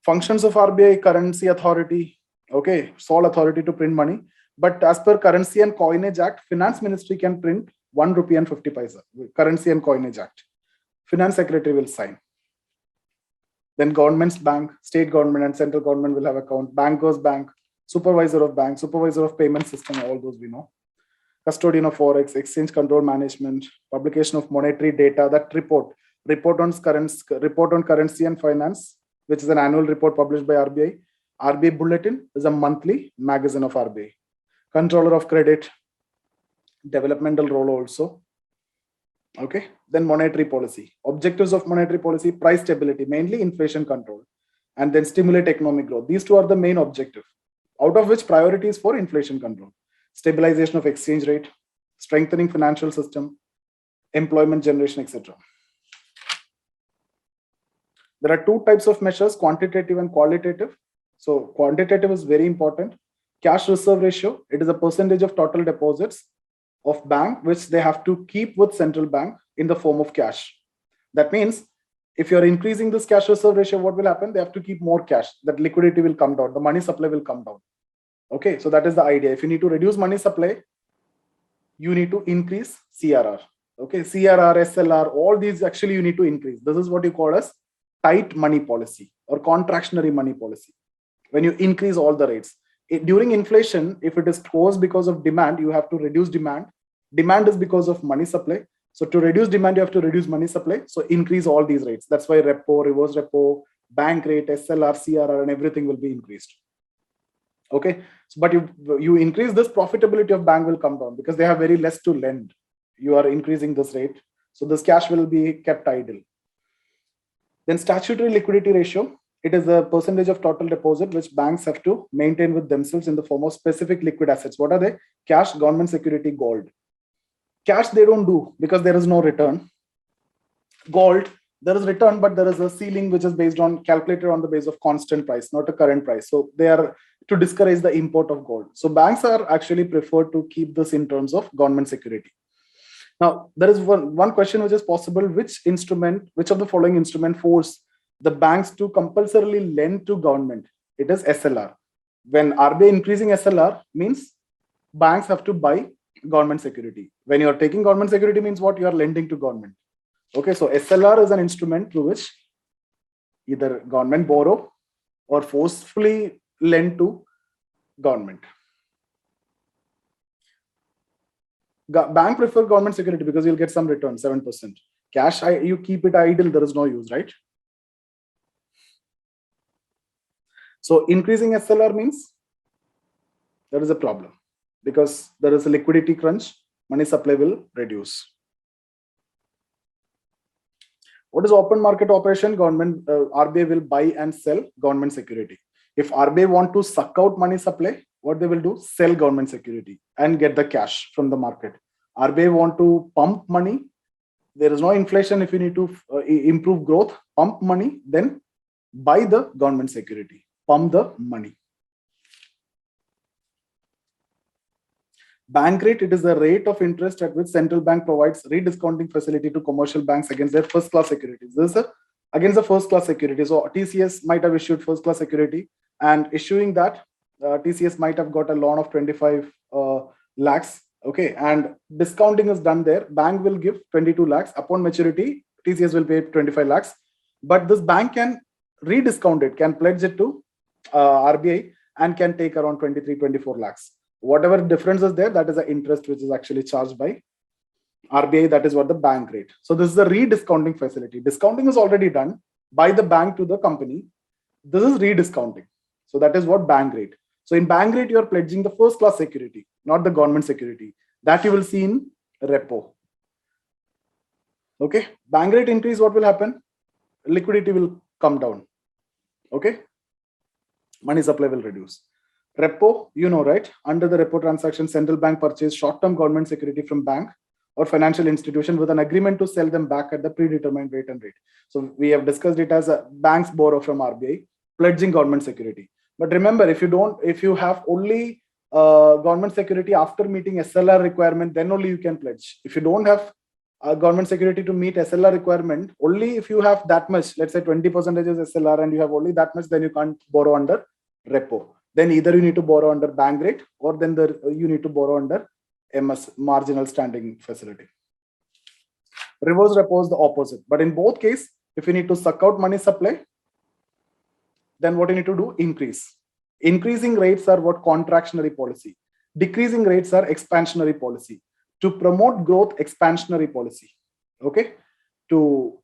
Functions of RBI: currency authority, okay, sole authority to print money. But as per Currency and Coinage Act, Finance Ministry can print 1 rupee and 50 paisa. Currency and Coinage Act. Finance Secretary will sign. Then government's bank, state government and central government will have account. Bankers bank, supervisor of bank, supervisor of payment system, all those we know. Custodian of forex, exchange control management, publication of monetary data, that report on currency and finance, which is an annual report published by RBI. RBI Bulletin is a monthly magazine of RBI. Controller of credit, developmental role also. Okay, then monetary policy. Objectives of monetary policy: price stability, mainly inflation control, and then stimulate economic growth. These two are the main objectives, out of which priority is for inflation control, stabilization of exchange rate, strengthening financial system, employment generation, etc. There are two types of measures, quantitative and qualitative. So quantitative is very important. Cash reserve ratio, it is a percentage of total deposits of bank which they have to keep with central bank in the form of cash. That means if you're increasing this cash reserve ratio, what will happen? They have to keep more cash. That liquidity will come down. The money supply will come down. Okay, so that is the idea. If you need to reduce money supply, you need to increase CRR. Okay, CRR, SLR, all these actually you need to increase. This is what you call as tight money policy or contractionary money policy. When you increase all the rates. During inflation, if it is caused because of demand, you have to reduce demand. Demand is because of money supply. So to reduce demand, you have to reduce money supply. So increase all these rates. That's why repo, reverse repo, bank rate, SLR, CRR, and everything will be increased. Okay, so, but you increase this, profitability of bank will come down because they have very less to lend. You are increasing this rate. So this cash will be kept idle. Then statutory liquidity ratio. It is a percentage of total deposit which banks have to maintain with themselves in the form of specific liquid assets. What are they? Cash, government security, gold. Cash they don't do because there is no return. Gold, there is return, but there is a ceiling which is calculated on the base of constant price, not a current price. So they are to discourage the import of gold. So banks are actually preferred to keep this in terms of government security. Now, there is one question which is possible. Which of the following instrument force the banks to compulsorily lend to government? It is SLR. When RBI increasing SLR means banks have to buy government security. When you are taking government security means what? You are lending to government. Okay, so SLR is an instrument through which either government borrow or forcefully lend to government. Bank prefer government security because you'll get some return, 7%. Cash, you keep it idle, there is no use, right? So increasing SLR means there is a problem because there is a liquidity crunch, money supply will reduce. What is open market operation? Government, RBI will buy and sell government security. If RBI want to suck out money supply, what they will do? Sell government security and get the cash from the market. RBI want to pump money. There is no inflation. If you need to improve growth, pump money, then buy the government security. Pump the money. Bank rate, it is the rate of interest at which central bank provides rediscounting facility to commercial banks against their first class securities. This is against the first class security. So TCS might have issued first class security, and issuing that, TCS might have got a loan of 25 lakhs. Okay, and discounting is done there. Bank will give 22 lakhs. Upon maturity, TCS will pay 25 lakhs. But this bank can rediscount it, can pledge it to RBI and can take around 23, 24 lakhs. Whatever difference is there, that is the interest which is actually charged by RBI. That is what the bank rate. So this is the rediscounting facility. Discounting is already done by the bank to the company. This is rediscounting. So that is what bank rate. So in bank rate, you are pledging the first class security, not the government security. That you will see in repo. Okay, bank rate increase, what will happen? Liquidity will come down. Okay, money supply will reduce. Repo, you know, right? Under the repo transaction, central bank purchase short-term government security from bank or financial institution with an agreement to sell them back at the predetermined rate and rate. So we have discussed it as banks borrow from RBI, pledging government security. But remember, if you have only government security after meeting SLR requirement, then only you can pledge. If you don't have government security to meet SLR requirement, only if you have that much, let's say 20% is SLR and you have only that much, then you can't borrow under repo. then either you need to borrow under bank rate or then you need to borrow under MS, marginal standing facility. Reverse repo is the opposite. But in both cases, if you need to suck out money supply, then what you need to do? Increase. Increasing rates are what? Contractionary policy. Decreasing rates are expansionary policy. To promote growth, expansionary policy. Okay. To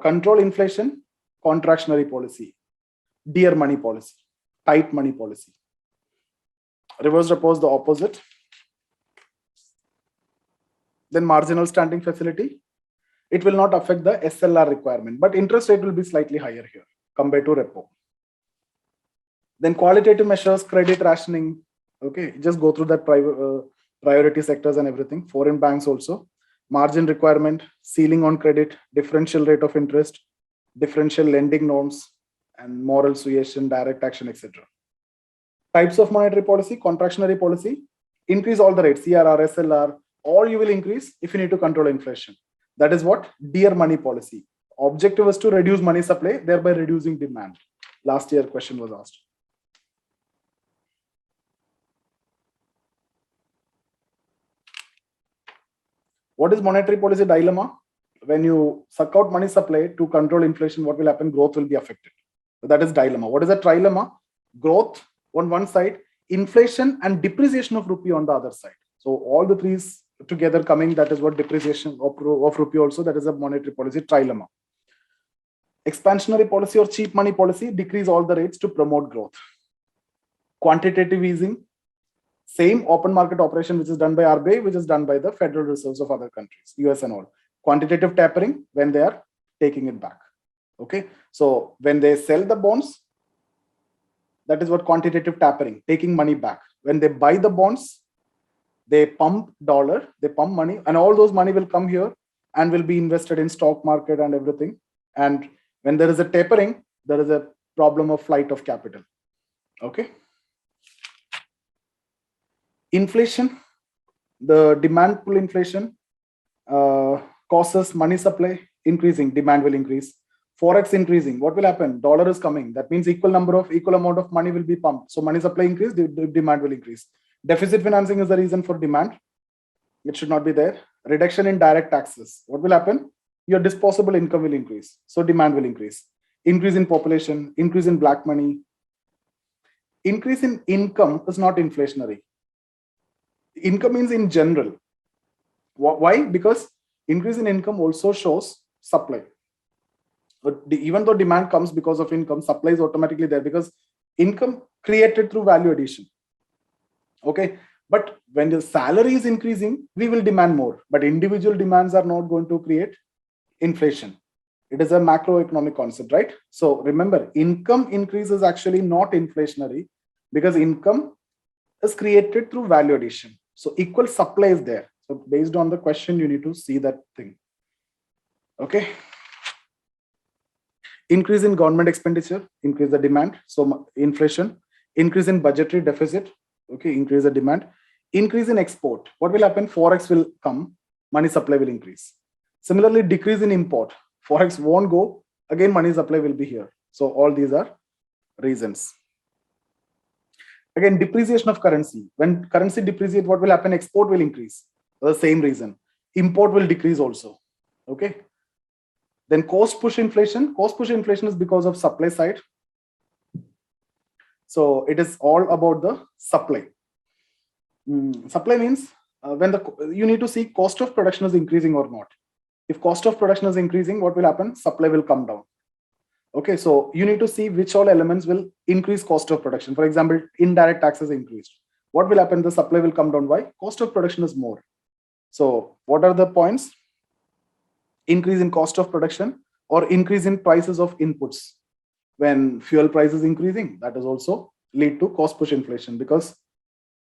control inflation, contractionary policy. Dear money policy. Tight money policy. Reverse repo is the opposite. Then marginal standing facility. It will not affect the SLR requirement, but interest rate will be slightly higher here compared to repo. Then qualitative measures, credit rationing. Okay, just go through that priority sectors and everything. Foreign banks also. Margin requirement, ceiling on credit, differential rate of interest, differential lending norms, and moral suasion, direct action, etc. Types of monetary policy, contractionary policy, increase all the rates, CRR, SLR, all you will increase if you need to control inflation. That is what? Dear money policy. Objective is to reduce money supply, thereby reducing demand. Last year question was asked. What is monetary policy dilemma? When you suck out money supply to control inflation, what will happen? Growth will be affected. So that is dilemma. What is a trilemma? Growth on one side, inflation and depreciation of rupee on the other side. So all the three together coming, that is what depreciation of rupee also, that is a monetary policy trilemma. Expansionary policy or cheap money policy, decrease all the rates to promote growth. Quantitative easing, same open market operation which is done by RBI, which is done by the Federal Reserves of other countries, US and all. Quantitative tapering when they are taking it back. Okay, so when they sell the bonds, that is what quantitative tapering, taking money back. When they buy the bonds, they pump dollar, they pump money, and all those money will come here and will be invested in stock market and everything. And when there is a tapering, there is a problem of flight of capital. Okay. Inflation, the demand pull inflation causes money supply increasing, demand will increase. Forex increasing, what will happen? Dollar is coming. That means equal amount of money will be pumped. So money supply increase, the demand will increase. Deficit financing is the reason for demand. It should not be there. Reduction in direct taxes. What will happen? Your disposable income will increase. So demand will increase. Increase in population, increase in black money. Increase in income is not inflationary. Income means in general. Why? Because increase in income also shows supply. But even though demand comes because of income, supply is automatically there because income created through value addition. Okay, but when the salary is increasing, we will demand more. But individual demands are not going to create inflation. It is a macroeconomic concept, right? So remember, income increase is actually not inflationary because income is created through value addition. So equal supply is there. So based on the question, you need to see that thing. Okay. Increase in government expenditure, increase the demand. So inflation, increase in budgetary deficit, okay, increase the demand. Increase in export. What will happen? Forex will come, money supply will increase. Similarly, decrease in import. Forex won't go, again money supply will be here. So all these are reasons. Again, depreciation of currency. When currency depreciates, what will happen? Export will increase. For the same reason. Import will decrease also. Okay. Then cost push inflation. Cost push inflation is because of supply side. So it is all about the supply. Supply means when you need to see cost of production is increasing or not. If cost of production is increasing, what will happen? Supply will come down. Okay, so you need to see which all elements will increase cost of production. For example, indirect taxes increased. What will happen? The supply will come down. Why? Cost of production is more. So what are the points? Increase in cost of production or increase in prices of inputs. When fuel price is increasing, that is also lead to cost push inflation because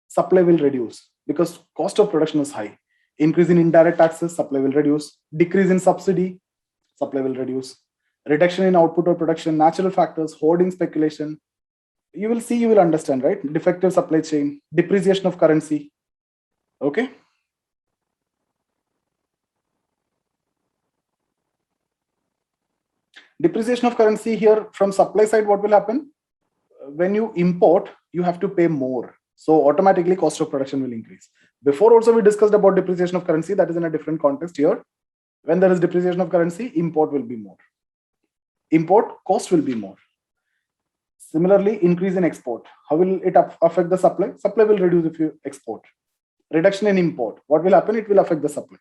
supply will reduce because cost of production is high. Increase in indirect taxes, supply will reduce. Decrease in subsidy, supply will reduce. Reduction in output or production, natural factors, hoarding, speculation. You will see, you will understand, right? Defective supply chain, depreciation of currency. Okay. Depreciation of currency here from supply side, what will happen? When you import, you have to pay more. So automatically cost of production will increase. Before also we discussed about depreciation of currency. That is in a different context. Here, when there is depreciation of currency, import will be more. Import cost will be more. Similarly, increase in export. How will it affect the supply? Supply will reduce if you export. Reduction in import. What will happen? It will affect the supply.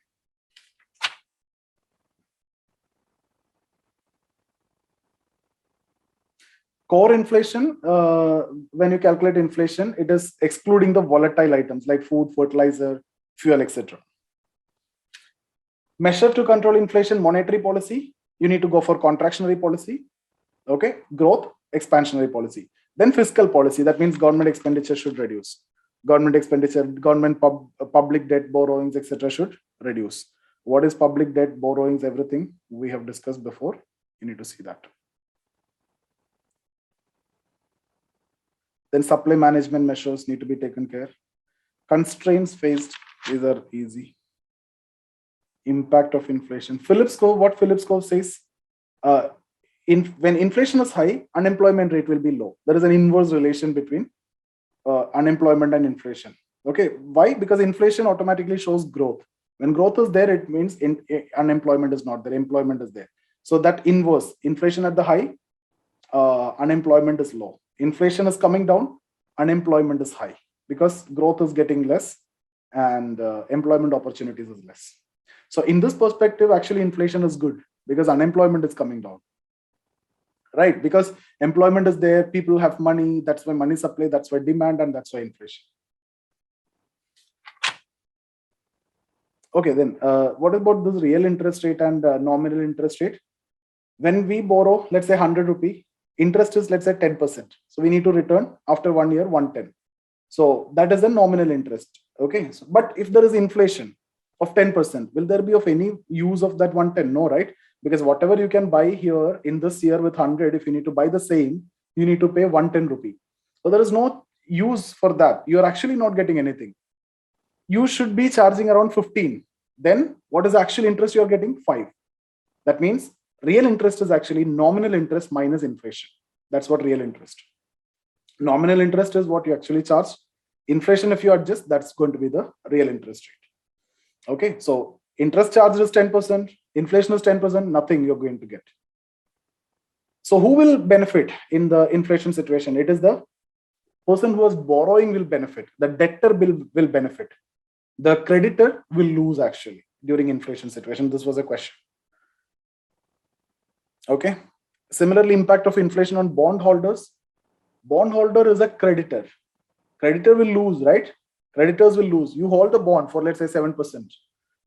Core inflation, when you calculate inflation, it is excluding the volatile items like food, fertilizer, fuel, etc. Measure to control inflation, monetary policy. You need to go for contractionary policy. Okay, growth, expansionary policy. Then fiscal policy. That means government expenditure should reduce. Government expenditure, government public debt, borrowings, etc. should reduce. What is public debt, borrowings, everything we have discussed before. You need to see that. Then supply management measures need to be taken care. Constraints faced, these are easy. Impact of inflation. Phillips curve, what Phillips curve says, when inflation is high, unemployment rate will be low. There is an inverse relation between unemployment and inflation. Okay, why? Because inflation automatically shows growth. When growth is there, it means unemployment is not there, employment is there. So that inverse, inflation at the high, unemployment is low. Inflation is coming down, unemployment is high because growth is getting less and employment opportunities is less. So in this perspective, actually inflation is good because unemployment is coming down, right? Because employment is there, people have money, that's why money supply, that's why demand, and that's why inflation. Okay, then what about this real interest rate and nominal interest rate? When we borrow, let's say 100 rupee, interest is, let's say 10%. So we need to return after 1 year, 110. So that is the nominal interest. Okay. So, but if there is inflation of 10%, will there be of any use of that 110? No, right? Because whatever you can buy here in this year with 100, if you need to buy the same, you need to pay 110 rupee. So there is no use for that. You're actually not getting anything. You should be charging around 15. Then what is the actual interest you're getting? 5. That means real interest is actually nominal interest minus inflation. That's what real interest. Nominal interest is what you actually charge. Inflation, if you adjust, that's going to be the real interest rate. Okay, so interest charge is 10%, inflation is 10%, nothing you're going to get. So who will benefit in the inflation situation? It is the person who is borrowing will benefit. The debtor will benefit. The creditor will lose actually during inflation situation. This was a question. Okay. Similarly, impact of inflation on bondholders. Bondholder is a creditor. Creditor will lose, right? Creditors will lose. You hold the bond for, let's say, 7%.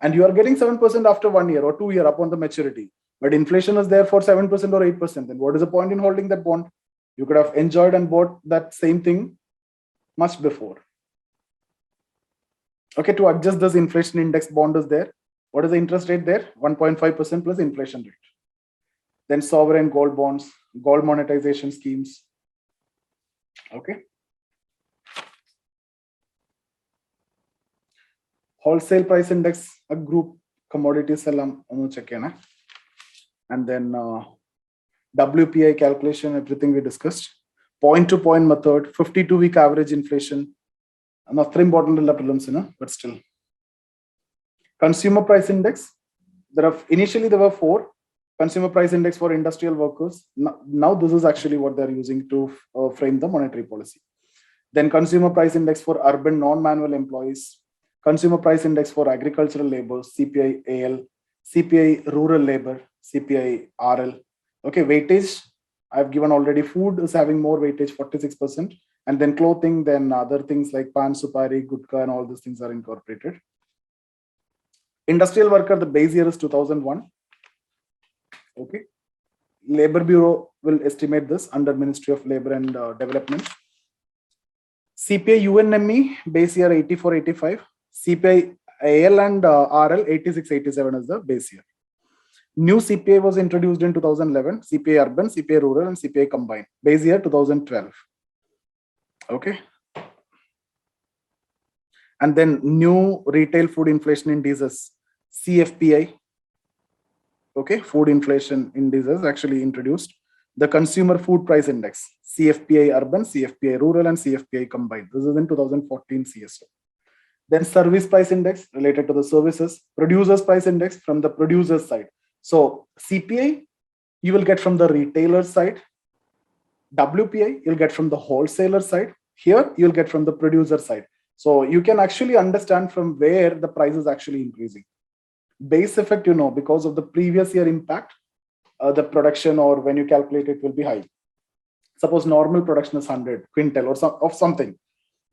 And you are getting 7% after 1 year or 2 years upon the maturity. But inflation is there for 7% or 8%. Then what is the point in holding that bond? You could have enjoyed and bought that same thing much before. Okay, to adjust this inflation index bond is there. What is the interest rate there? 1.5% plus inflation rate. Then sovereign gold bonds, gold monetization schemes. Okay. Wholesale price index, a group commodities check. And then WPI calculation, everything we discussed. Point-to-point method, 52-week average inflation. Nothing important, but still. Consumer price index. Initially there were 4. Consumer price index for industrial workers. Now this is actually what they're using to frame the monetary policy. Then consumer price index for urban non-manual employees. Consumer price index for agricultural labor, CPI AL, CPI rural labor, CPI RL. Okay, weightage, I've given already. Food is having more weightage, 46%. And then clothing, then other things like pan, supari, gutka, and all these things are incorporated. Industrial worker, the base year is 2001. Okay. Labor Bureau will estimate this under Ministry of Labor and Development. CPI UNME, base year 84-85. CPI AL and RL 86-87 is the base year. New CPI was introduced in 2011. CPI urban, CPI rural, and CPI combined. Base year 2012. Okay. And then new retail food inflation indices, CFPI. Okay, food inflation indices actually introduced. The consumer food price index, CFPI urban, CFPI rural, and CFPI combined. This is in 2014 CSO. Then service price index related to the services, producers price index from the producer's side. So CPI, you will get from the retailer side. WPI, you'll get from the wholesaler side. Here, you'll get from the producer side. So you can actually understand from where the price is actually increasing. Base effect, because of the previous year impact, the production or when you calculate it will be high. Suppose normal production is 100 quintal or something.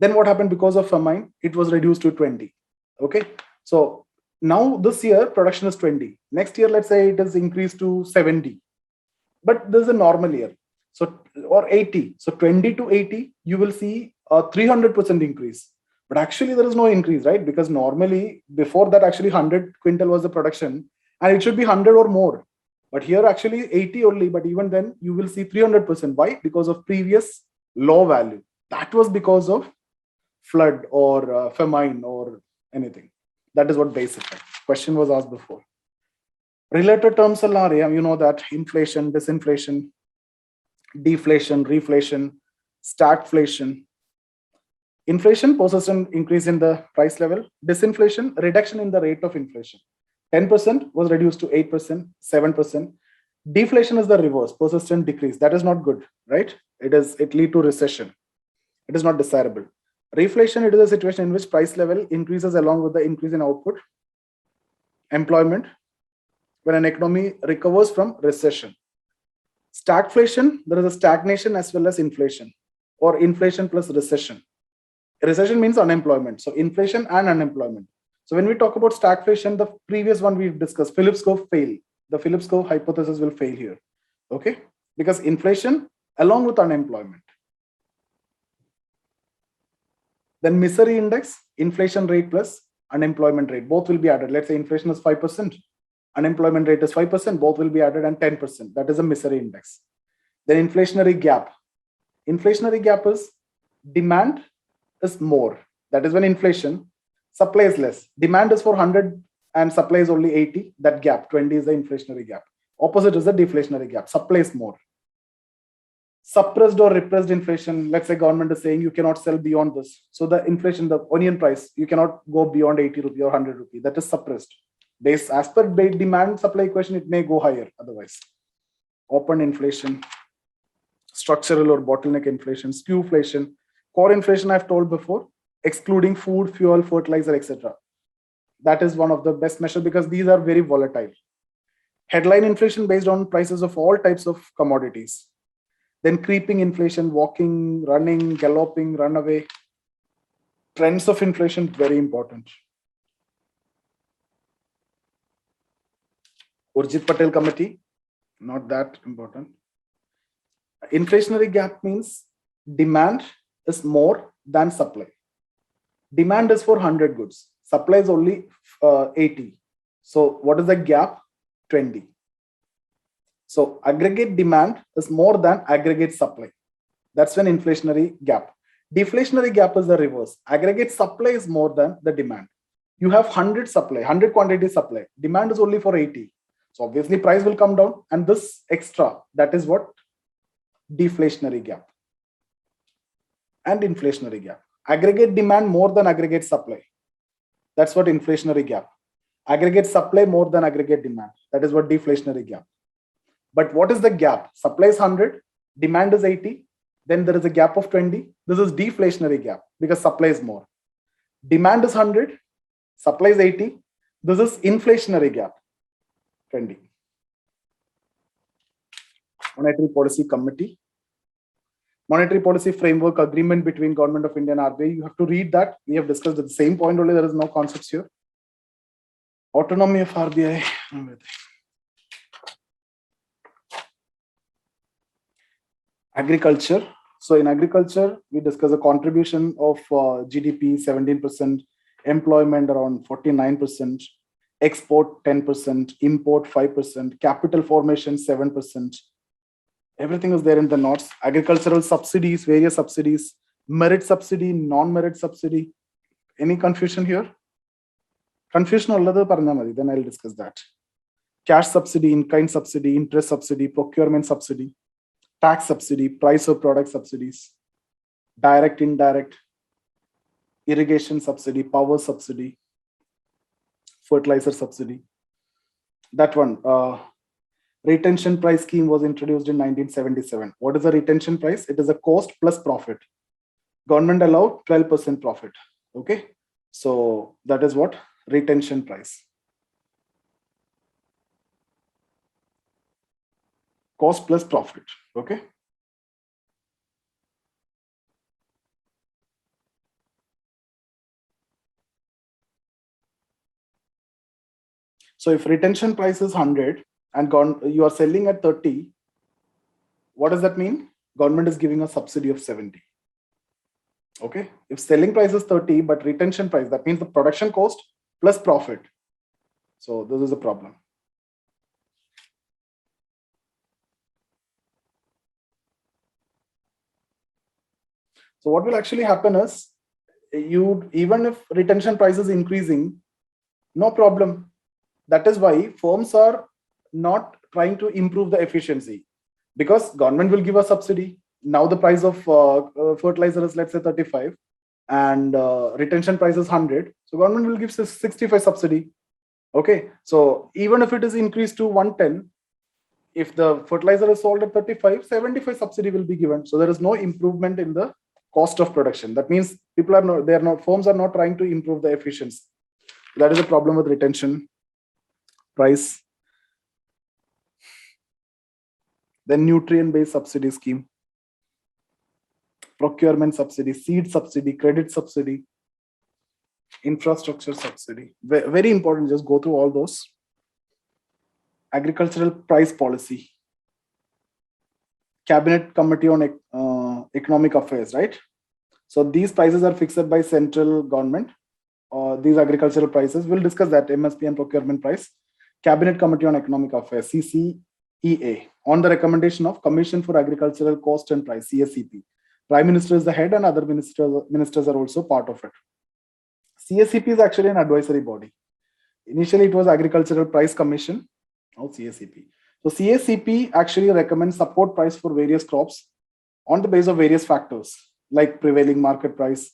Then what happened because of famine? It was reduced to 20. Okay. So now this year production is 20. Next year, let's say it is increased to 70. But this is a normal year. So, or 80. So 20 to 80, you will see a 300% increase. But actually there is no increase, right? Because normally before that actually 100 quintal was the production and it should be 100 or more. But here actually 80 only, but even then you will see 300%. Why? Because of previous low value. That was because of flood or famine or anything. That is what base effect. Question was asked before. Related terms, that inflation, disinflation, deflation, reflation, stagflation. Inflation, persistent increase in the price level. Disinflation, reduction in the rate of inflation. 10% was reduced to 8%, 7%. Deflation is the reverse, persistent decrease. That is not good, right? It lead to recession. It is not desirable. Reflation, it is a situation in which price level increases along with the increase in output. Employment, when an economy recovers from recession. Stagflation, there is a stagnation as well as inflation, or inflation plus recession. Recession means unemployment. So inflation and unemployment. So when we talk about stagflation, the previous one we've discussed, Phillips curve fail. The Phillips curve hypothesis will fail here. Okay? Because inflation along with unemployment. Then misery index, inflation rate plus unemployment rate. Both will be added. Let's say inflation is 5%. Unemployment rate is 5%. Both will be added and 10%. That is a misery index. Then inflationary gap. Inflationary gap is demand is more. That is when inflation, supply is less. Demand is for 100 and supply is only 80. That gap, 20 is the inflationary gap. Opposite is the deflationary gap. Supply is more. Suppressed or repressed inflation, let's say government is saying you cannot sell beyond this. So the inflation, the onion price, you cannot go beyond 80 rupee or 100 rupee. That is suppressed. Based as per demand supply equation, it may go higher otherwise. Open inflation, structural or bottleneck inflation, skewflation, core inflation I've told before, excluding food, fuel, fertilizer, etc. That is one of the best measures because these are very volatile. Headline inflation based on prices of all types of commodities. Then creeping inflation, walking, running, galloping, runaway. Trends of inflation, very important. Urjit Patel Committee, not that important. Inflationary gap means demand is more than supply. Demand is for 100 goods. Supply is only 80. So what is the gap? 20. So aggregate demand is more than aggregate supply. That's when inflationary gap. Deflationary gap is the reverse. Aggregate supply is more than the demand. You have 100 supply, 100 quantity supply. Demand is only for 80. So obviously price will come down and this extra, that is what deflationary gap and inflationary gap. Aggregate demand more than aggregate supply. That's what inflationary gap. Aggregate supply more than aggregate demand. That is what deflationary gap. But what is the gap? Supply is 100, demand is 80, then there is a gap of 20. This is deflationary gap because supply is more. Demand is 100, supply is 80. This is inflationary gap, 20. Monetary Policy Committee. Monetary Policy Framework Agreement between Government of India and RBI. You have to read that. We have discussed the same point only. There is no concepts here. Autonomy of RBI. Agriculture. So in agriculture, we discuss a contribution of GDP 17%, employment around 49%, export 10%, import 5%, capital formation 7%. Everything is there in the notes. Agricultural subsidies, various subsidies, merit subsidy, non-merit subsidy. Any confusion here? Confusion alladhu parnamadi, then I'll discuss that. Cash subsidy, in-kind subsidy, interest subsidy, procurement subsidy. tax subsidy, price of product subsidies, direct, indirect, irrigation subsidy, power subsidy, fertilizer subsidy. That one, retention price scheme was introduced in 1977. What is a retention price? It is a cost plus profit. Government allowed 12% profit. Okay, so that is what retention price. Cost plus profit. Okay. So if retention price is 100 and you are selling at 30, what does that mean? Government is giving a subsidy of 70. Okay. If selling price is 30, but retention price, that means the production cost plus profit. So this is a problem. So what will actually happen is, even if retention price is increasing, no problem. That is why firms are not trying to improve the efficiency, because government will give a subsidy. Now the price of fertilizer is, let's say, 35 and retention price is 100. So government will give 65 subsidy. Okay. So even if it is increased to 110, if the fertilizer is sold at 35, 75 subsidy will be given. So there is no improvement in the cost of production. That means firms are not trying to improve the efficiency. That is a problem with retention price. Then nutrient-based subsidy scheme, procurement subsidy, seed subsidy, credit subsidy, infrastructure subsidy. Very important, just go through all those. Agricultural price policy, cabinet committee on economic affairs, right? So these prices are fixed by central government. These agricultural prices, we'll discuss that, MSP and procurement price. Cabinet committee on economic affairs, CCEA, on the recommendation of Commission for Agricultural Cost and Price, CSCP. Prime Minister is the head and other ministers are also part of it. CSCP is actually an advisory body. Initially, it was Agricultural Price Commission, now CSCP. So CSCP actually recommends support price for various crops on the basis of various factors like prevailing market price,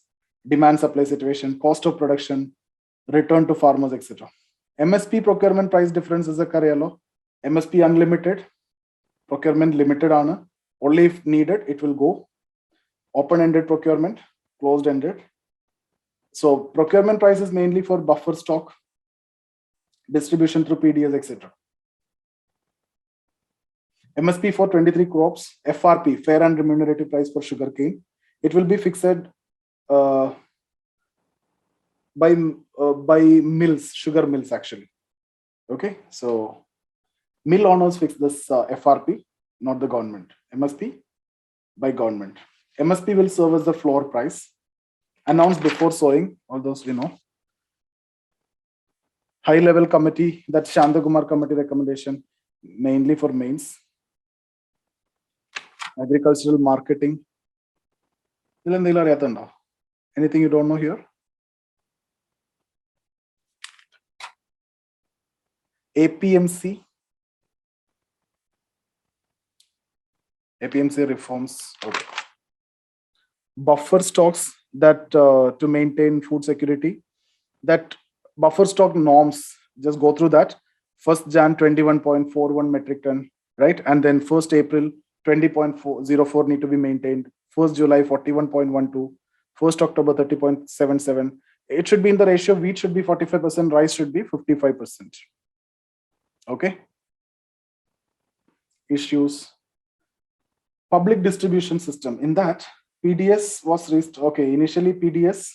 demand supply situation, cost of production, return to farmers, etc. MSP procurement price difference is a kariyalo. MSP unlimited, procurement limited ana. Only if needed, it will go. Open-ended procurement, closed-ended. So procurement price is mainly for buffer stock, distribution through PDS, etc. MSP for 23 crops, FRP, fair and remunerative price for sugarcane. It will be fixed by mills, sugar mills actually. Okay, so mill owners fix this FRP, not the government. MSP by government. MSP will serve as the floor price, announced before sowing, all those we know. High level committee, that's Shantakumar committee recommendation, mainly for mains. Agricultural marketing. Anything you don't know here? APMC. APMC reforms. Okay. Buffer stocks, that to maintain food security. That buffer stock norms, just go through that. 1st Jan 21.41 metric ton, right? And then 1st April 20.04 need to be maintained. 1st July 41.12. 1st October 30.77. It should be in the ratio, wheat should be 45%, rice should be 55%. Okay. Issues. Public distribution system. In that, PDS was raised. Okay, initially PDS.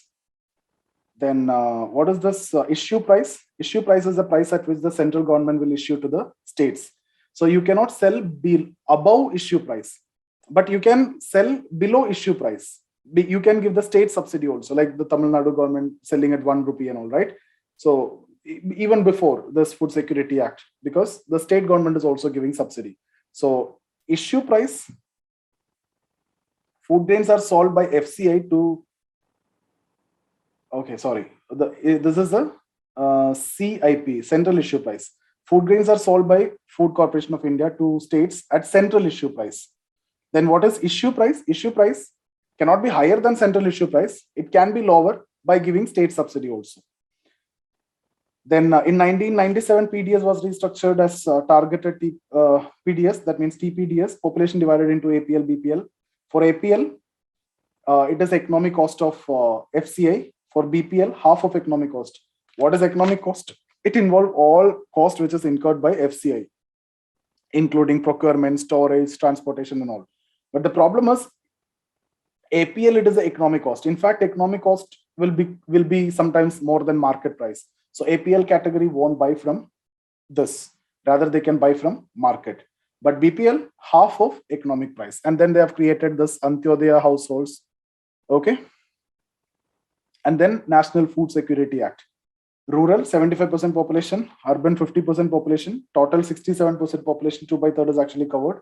Then what is this issue price? Issue price is the price at which the central government will issue to the states. So you cannot sell above issue price, but you can sell below issue price. You can give the state subsidy also, like the Tamil Nadu government selling at 1 rupee and all, right? So even before this Food Security Act, because the state government is also giving subsidy. So issue price, food grains are sold by FCI to, okay, sorry. This is the CIP, central issue price. Food grains are sold by Food Corporation of India to states at central issue price. Then what is issue price? Issue price cannot be higher than central issue price. It can be lower by giving state subsidy also. Then in 1997, PDS was restructured as targeted PDS. That means TPDS, population divided into APL, BPL. For APL, it is economic cost of FCI. For BPL, half of economic cost. What is economic cost? It involves all cost which is incurred by FCI, including procurement, storage, transportation, and all. But the problem is APL, it is the economic cost. In fact, economic cost will be sometimes more than market price. So APL category won't buy from this. Rather, they can buy from market. But BPL, half of economic price. And then they have created this Antyodaya households. Okay. And then National Food Security Act. Rural, 75% population. Urban, 50% population. Total 67% population, 2/3 is actually covered.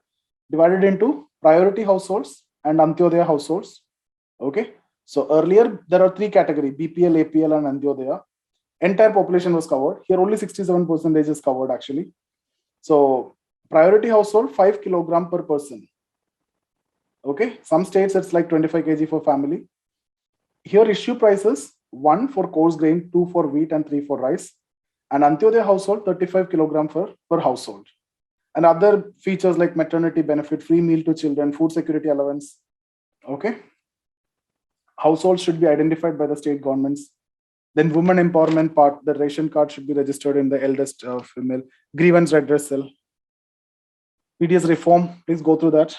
Divided into priority households and Antyodaya households. Okay. So earlier, there are three categories, BPL, APL, and Antyodaya. Entire population was covered. Here only 67% is covered actually. So priority household, 5 kilogram per person. Okay. Some states it's like 25 kg for family. Here issue prices, 1 for coarse grain, 2 for wheat, and 3 for rice. And Antyodaya household, 35 kilogram per household. And other features like maternity benefit, free meal to children, food security allowance. Okay. Households should be identified by the state governments. Then women empowerment part, the ration card should be registered in the eldest female. Grievance redressal. PDS reform, please go through that.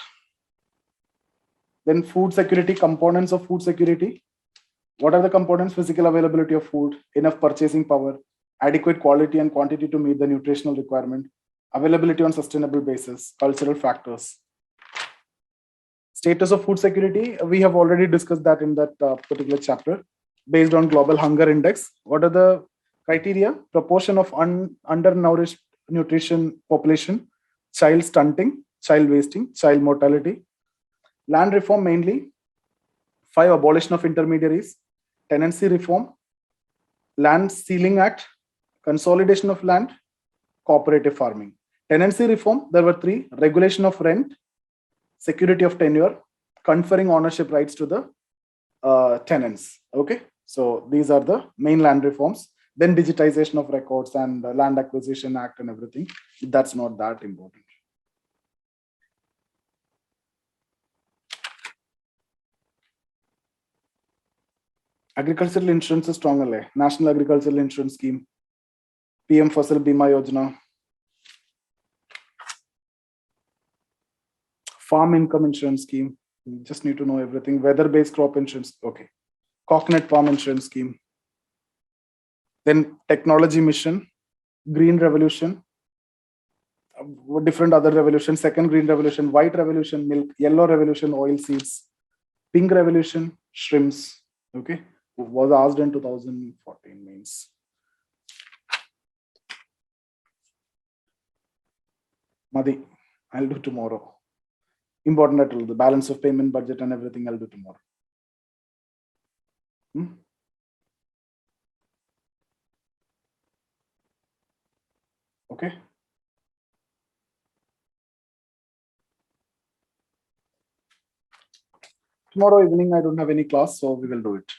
Then food security, components of food security. What are the components? Physical availability of food, enough purchasing power, adequate quality and quantity to meet the nutritional requirement, availability on sustainable basis, cultural factors. Status of food security, we have already discussed that in that particular chapter. Based on global hunger index, what are the criteria? Proportion of undernourished nutrition population, child stunting, child wasting, child mortality. Land reform mainly, 5, abolition of intermediaries, tenancy reform, land ceiling act, consolidation of land, cooperative farming. Tenancy reform, there were 3, regulation of rent, security of tenure, conferring ownership rights to the tenants. Okay. So these are the main land reforms. Then digitization of records and the Land Acquisition Act and everything. That's not that important. Agricultural insurance is strong. National Agricultural Insurance Scheme, PM Fasal Bima Yojana, Farm Income Insurance Scheme. You just need to know everything. Weather-based crop insurance. Okay. Coconut Palm Insurance Scheme. Then Technology Mission, Green Revolution, different other revolutions, Second Green Revolution, White Revolution, Milk, Yellow Revolution, Oil Seeds, Pink Revolution, Shrimps. Okay, was asked in 2014 means. Madhi, I'll do tomorrow. Important at all, the balance of payment budget and everything I'll do tomorrow. Okay. Tomorrow evening, I don't have any class, so we will do it.